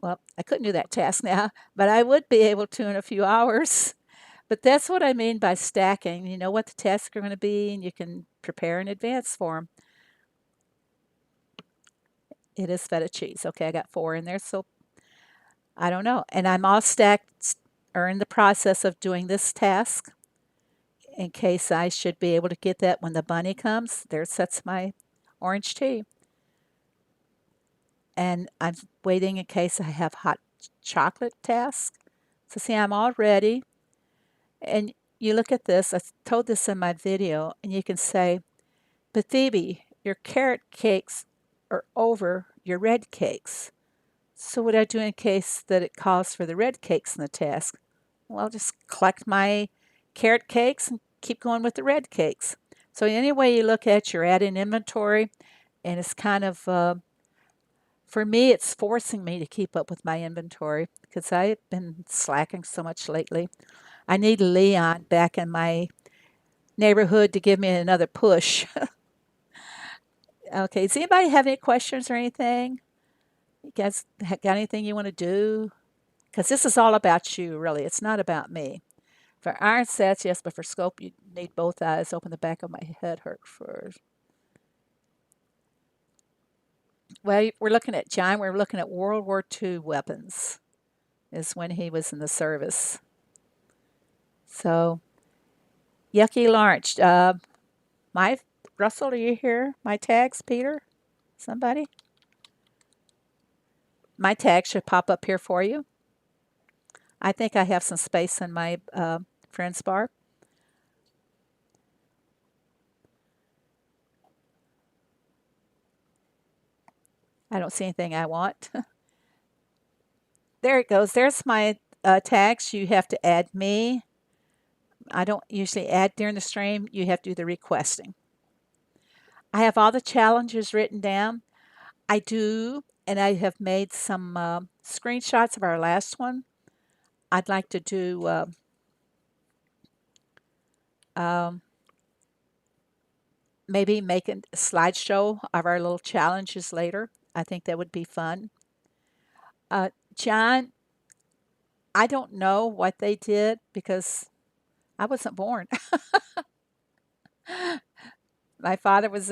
Well, I couldn't do that task now, but I would be able to in a few hours. But that's what I mean by stacking. You know what the tasks are going to be, and you can prepare in advance for them. It is feta cheese. Okay, I got 4 in there, so I don't know. And I'm all stacked or in the process of doing this task in case I should be able to get that when the bunny comes. There sets my orange tea. And I'm waiting in case I have hot chocolate task. So see, I'm all ready. And you look at this, I told this in my video, and you can say, but Phoebe, your carrot cakes are over your red cakes. So what do I do in case that it calls for the red cakes in the task? Well, just collect my carrot cakes and keep going with the red cakes. So any way you look at it, you're adding inventory, and it's kind of, for me, it's forcing me to keep up with my inventory because I've been slacking so much lately. I need Leon back in my neighborhood to give me another push. Okay, does anybody have any questions or anything? You guys got anything you want to do? Because this is all about you, really. It's not about me. For iron sets, yes, but for scope, you need both eyes. Open the back of my head hurt first. Well, we're looking at John. We're looking at World War II weapons. Is when he was in the service. So, Yucky Lawrence. My Russell, are you here? My tags, Peter? Somebody? My tag should pop up here for you. I think I have some space in my friends bar. I don't see anything I want. There it goes. There's my tags. You have to add me. I don't usually add during the stream. You have to do the requesting. I have all the challenges written down. I do, and I have made some screenshots of our last one. I'd like to do um, maybe make a slideshow of our little challenges later. I think that would be fun. John, I don't know what they did because I wasn't born. My father was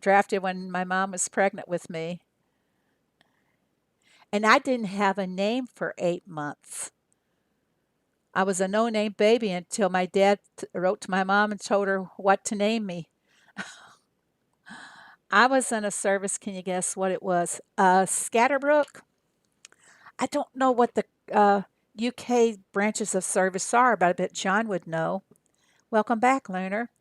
drafted when my mom was pregnant with me, and I didn't have a name for 8 months. I was a no name baby until my dad wrote to my mom and told her what to name me. I was in a service, can you guess what it was? Scatterbrook. I don't know what the UK branches of service are, but I bet John would know. Welcome back, Lunar.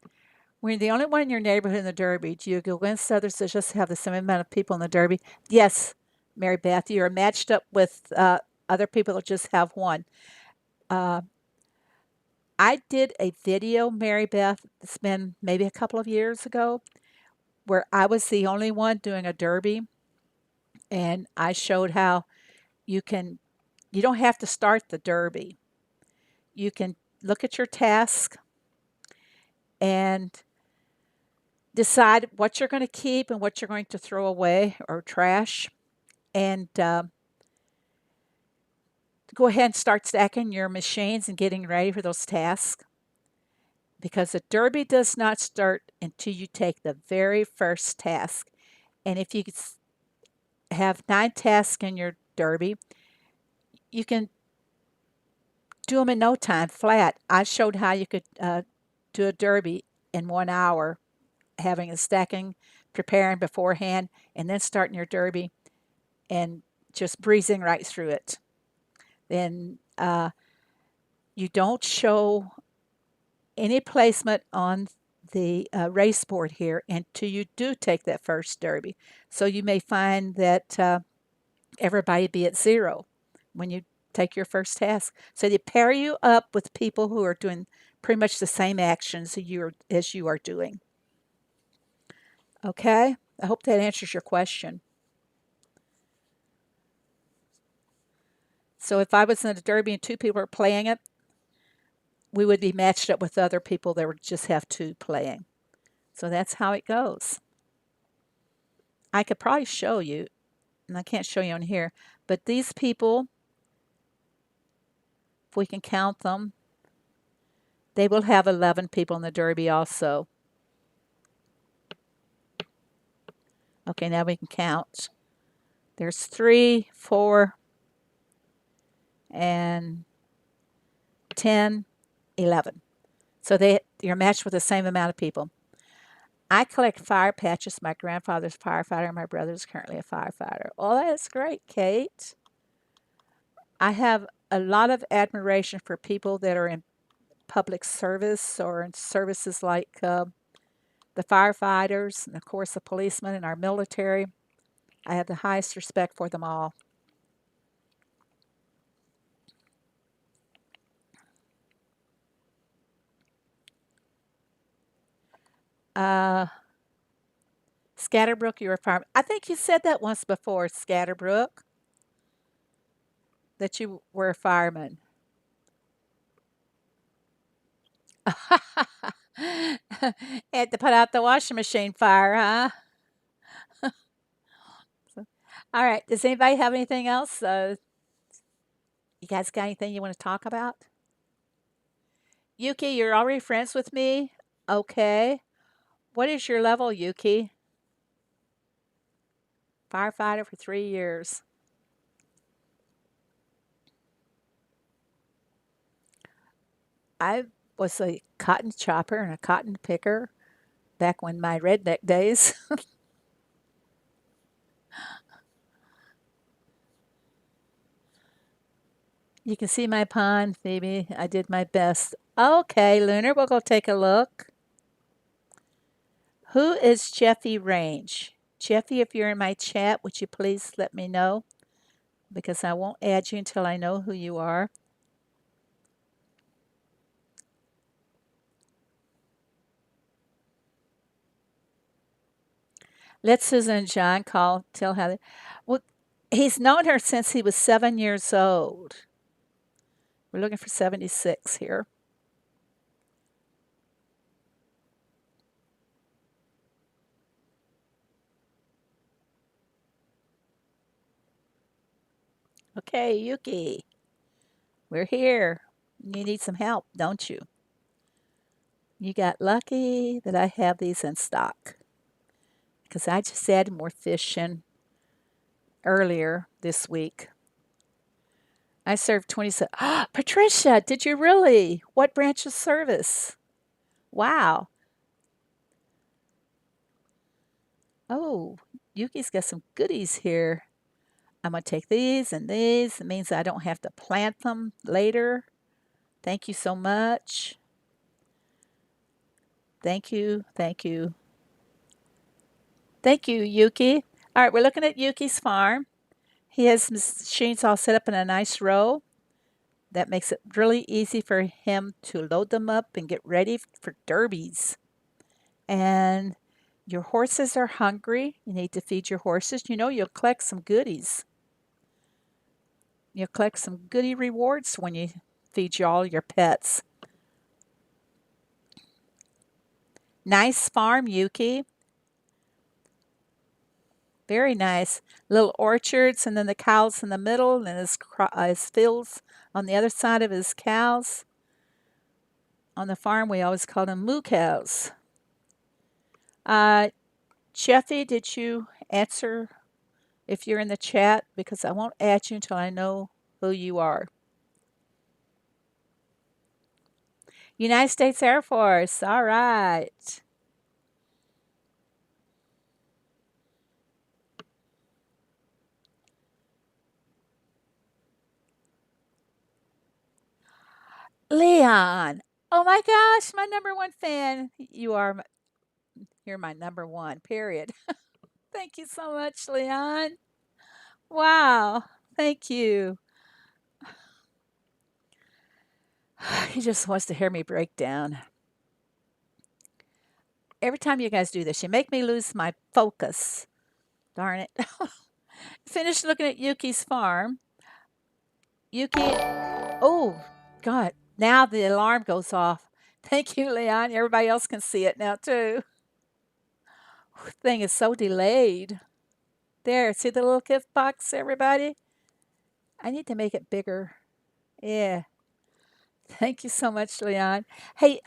We're the only one in your neighborhood in the Derby. Do you go against others that just have the same amount of people in the Derby? Yes, Mary Beth. You are matched up with other people that just have one. Uh, I did a video, Mary Beth, it's been maybe a couple of years ago, where I was the only one doing a Derby. And I showed how you can, you don't have to start the Derby. You can look at your task and decide what you're going to keep and what you're going to throw away or trash. And go ahead and start stacking your machines and getting ready for those tasks. Because the derby does not start until you take the very first task. And if you have 9 tasks in your derby, you can do them in no time flat. I showed how you could do a derby in 1 hour, having a stacking, preparing beforehand, and then starting your derby and just breezing right through it. Then you don't show any placement on the race board here until you do take that first derby. So you may find that everybody be at zero when you take your first task. So they pair you up with people who are doing pretty much the same actions as you are doing. Okay? I hope that answers your question. So if I was in a derby and two people were playing it, we would be matched up with other people that would just have two playing. So that's how it goes. I could probably show you, and I can't show you on here, but these people, if we can count them, they will have 11 people in the derby also. Okay, now we can count. There's 3, 4, and 10, 11. So you're matched with the same amount of people. I collect fire patches. My grandfather's a firefighter. My brother's currently a firefighter. Oh, that's great, Kate. I have a lot of admiration for people that are in public service or in services like the firefighters and, of course, the policemen and our military. I have the highest respect for them all. Uh, Scatterbrook, you're a fireman. I think you said that once before, Scatterbrook, that you were a fireman. Had to put out the washing machine fire, huh? All right. Does anybody have anything else? You guys got anything you want to talk about? Yuki, you're already friends with me? Okay. What is your level, Yuki? Firefighter for 3 years. I was a cotton chopper and a cotton picker back when my redneck days. You can see my pond, Phoebe. I did my best. Okay, Lunar, we'll go take a look. Who is Jeffy Range? Jeffy, if you're in my chat, would you please let me know? Because I won't add you until I know who you are. Let Susan and John tell Heather. Well, he's known her since he was 7 years old. We're looking for 76 here. Okay, Yuki, we're here. You need some help, don't you? You got lucky that I have these in stock because I just added more fish in earlier this week. I served 27. Patricia, did you really? What branch of service? Wow. Oh, Yuki's got some goodies here. I'm going to take these and these. It means I don't have to plant them later. Thank you so much. Thank you. Thank you. Thank you, Yuki. All right, we're looking at Yuki's farm. He has machines all set up in a nice row. That makes it really easy for him to load them up and get ready for derbies. And your horses are hungry. You need to feed your horses. You know, you'll collect some goodies. You'll collect some goodie rewards when you feed all your pets. Nice farm, Yuki. Very nice. Little orchards, and then the cows in the middle, and his fields on the other side of his cows. On the farm, we always call them moo cows. Uh, Jeffy, did you answer if you're in the chat? Because I won't add you until I know who you are. United States Air Force. All right. Leon. Oh my gosh, my number one fan. You're my number one, period. Thank you so much, Leon. Wow. Thank you. He just wants to hear me break down. Every time you guys do this, you make me lose my focus. Darn it. Finished looking at Yuki's farm. Yuki, oh, God. Now the alarm goes off. Thank you, Leon. Everybody else can see it now, too. Thing is so delayed. There, see the little gift box, everybody? I need to make it bigger. Yeah. Thank you so much, Leon. Hey,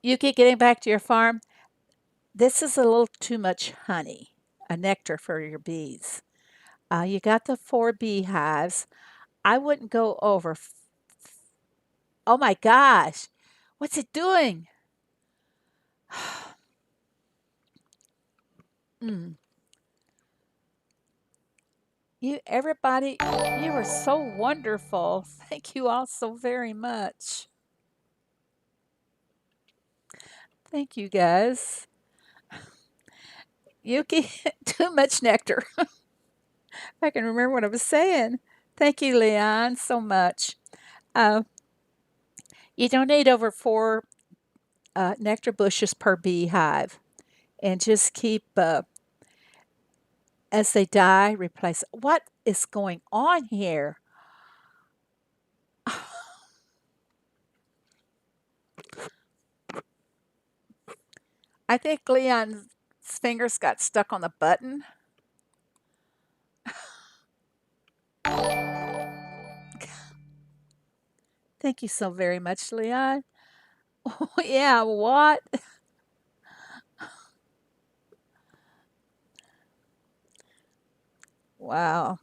Yuki, getting back to your farm, this is a little too much honey, a nectar for your bees. You got the four beehives. I wouldn't go over. Oh my gosh, what's it doing? Mm. Everybody, you are so wonderful. Thank you all so very much. Thank you guys. Yuki, too much nectar. I can remember what I was saying. Thank you, Leon, so much. Uh, you don't need over four nectar bushes per beehive, and just keep as they die, replace. What is going on here? I think Leon's fingers got stuck on the button. Thank you so very much, Leon. Oh, yeah, what? Wow.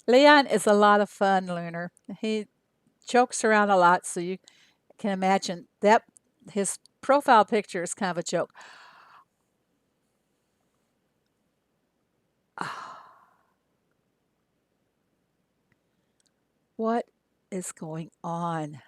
Leon is a lot of fun, Lunar. He jokes around a lot, so you can imagine that his profile picture is kind of a joke. What is going on?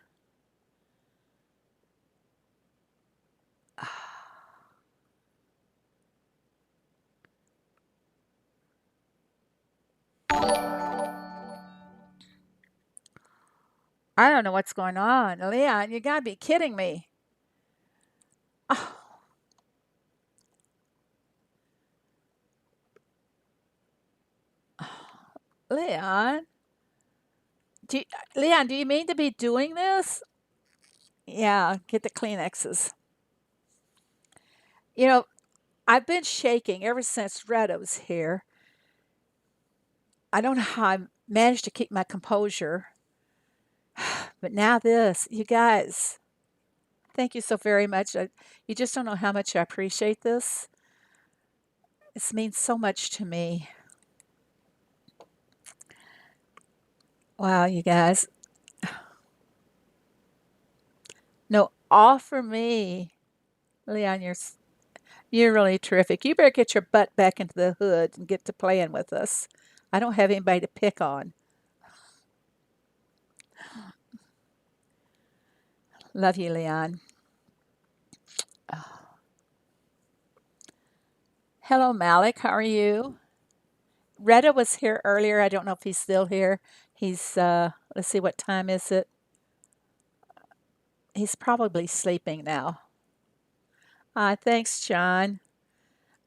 I don't know what's going on. Leon, you gotta be kidding me. Oh, Leon, do you, Leon, do you mean to be doing this? Yeah, get the Kleenexes. You know, I've been shaking ever since Retta was here. I don't know how I managed to keep my composure, but now this, you guys, thank you so very much. You just don't know how much I appreciate this. This means so much to me. Wow, you guys. No, all for me. Leon, you're really terrific. You better get your butt back into the hood and get to playing with us. I don't have anybody to pick on. Love you, Leon. Hello, Malik. How are you? Retta was here earlier. I don't know if he's still here. He's let's see, what time is it? He's probably sleeping now. Thanks, John.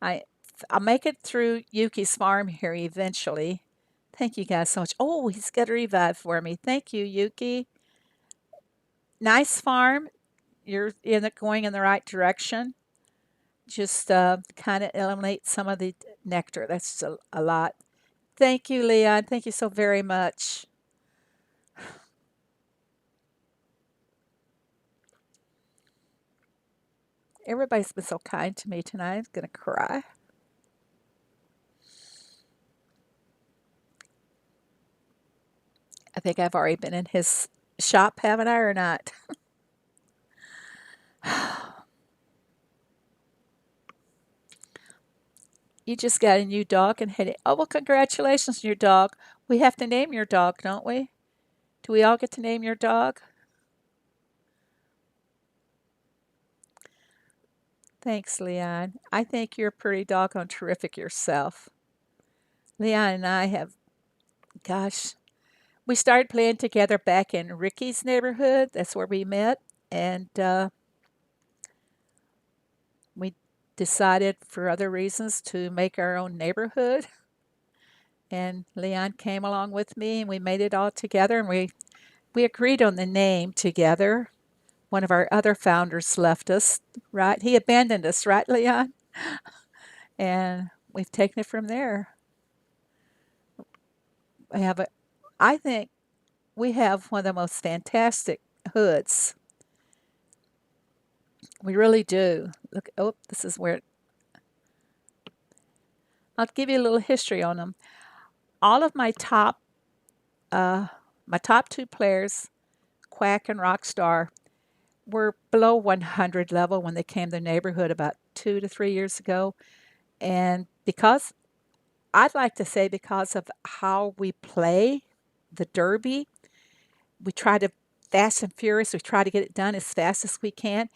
I I'll make it through Yuki's farm here eventually. Thank you guys so much. Oh, he's got a revive for me. Thank you, Yuki. Nice farm. Going in the right direction. Just kind of eliminate some of the nectar. That's a lot. Thank you, Leon. Thank you so very much. Everybody's been so kind to me tonight. I'm gonna cry. I think I've already been in his shop, haven't I, or not? You just got a new dog and had it. Oh, well, congratulations on your dog. We have to name your dog, don't we? Do we all get to name your dog? Thanks, Leon. I think you're pretty doggone terrific yourself. Leon and I have, gosh, we started playing together back in Ricky's neighborhood. That's where we met. And we decided for other reasons to make our own neighborhood. And Leon came along with me and we made it all together and we agreed on the name together. One of our other founders left us, right? He abandoned us, right, Leon? And we've taken it from there. We have a, I think we have one of the most fantastic hoods. We really do. Look, oh, this is where I'll give you a little history on them. All of uh, my top two players, Quack and Rockstar, were below 100 level when they came to the neighborhood about 2 to 3 years ago. And because I'd like to say because of how we play the derby, we try to fast and furious. We try to get it done as fast as we can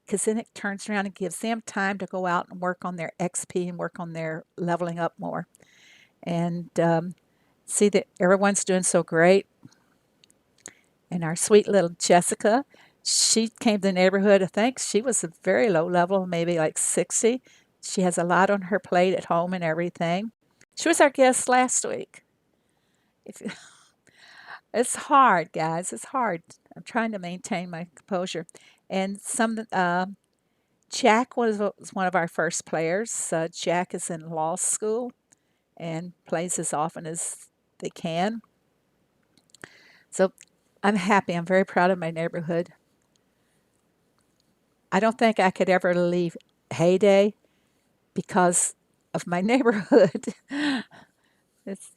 because then it turns around and gives them time to go out and work on their XP and work on their leveling up more. And see that everyone's doing so great. And our sweet little Jessica, she came to the neighborhood. I think she was a very low level, maybe like 60. She has a lot on her plate at home and everything. She was our guest last week. If It's hard, guys. It's hard. I'm trying to maintain my composure. And Jack was one of our first players. Jack is in law school and plays as often as they can. So I'm happy. I'm very proud of my neighborhood. I don't think I could ever leave Hayday because of my neighborhood. It's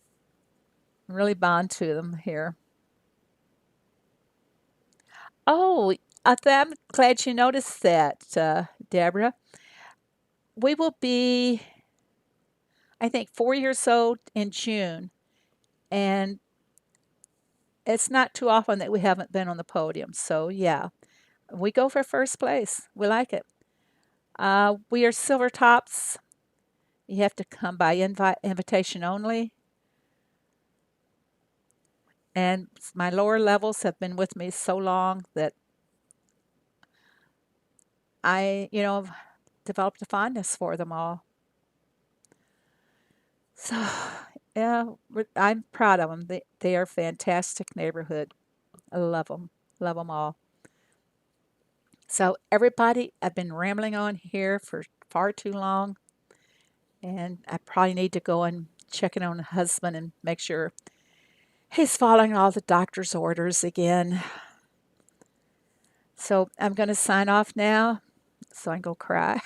really bond to them here. Oh, I'm glad you noticed that, Deborah. We will be, I think, 4 years old in June, and it's not too often that we haven't been on the podium. So, yeah, we go for first place. We like it. We are silver tops. You have to come by invitation only. And my lower levels have been with me so long that I developed a fondness for them all. So, yeah, I'm proud of them. They are a fantastic neighborhood. I love them all. So, everybody, I've been rambling on here for far too long, and I probably need to go and check in on the husband and make sure he's following all the doctor's orders again. So, I'm going to sign off now so I can go cry.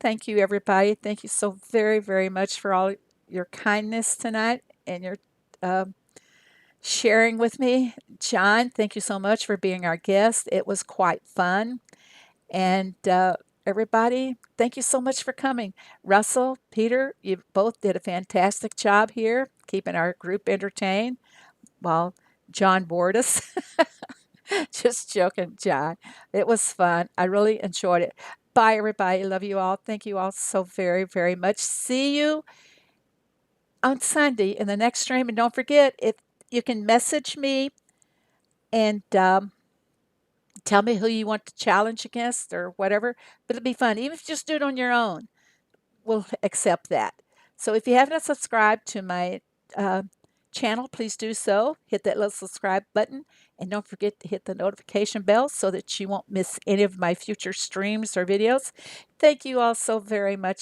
Thank you, everybody. Thank you so very, very much for all your kindness tonight and your um sharing with me. John, thank you so much for being our guest. It was quite fun. And everybody, thank you so much for coming. Russell, Peter, you both did a fantastic job here, keeping our group entertained while John bored us. Just joking, John. It was fun. I really enjoyed it. Bye, everybody. Love you all. Thank you all so very, very much. See you on Sunday in the next stream. And don't forget, if you can message me and tell me who you want to challenge against or whatever, but it'll be fun. Even if you just do it on your own, we'll accept that. So if you haven't subscribed to my uh, channel, please do so. Hit that little subscribe button and don't forget to hit the notification bell so that you won't miss any of my future streams or videos. Thank you all so very much.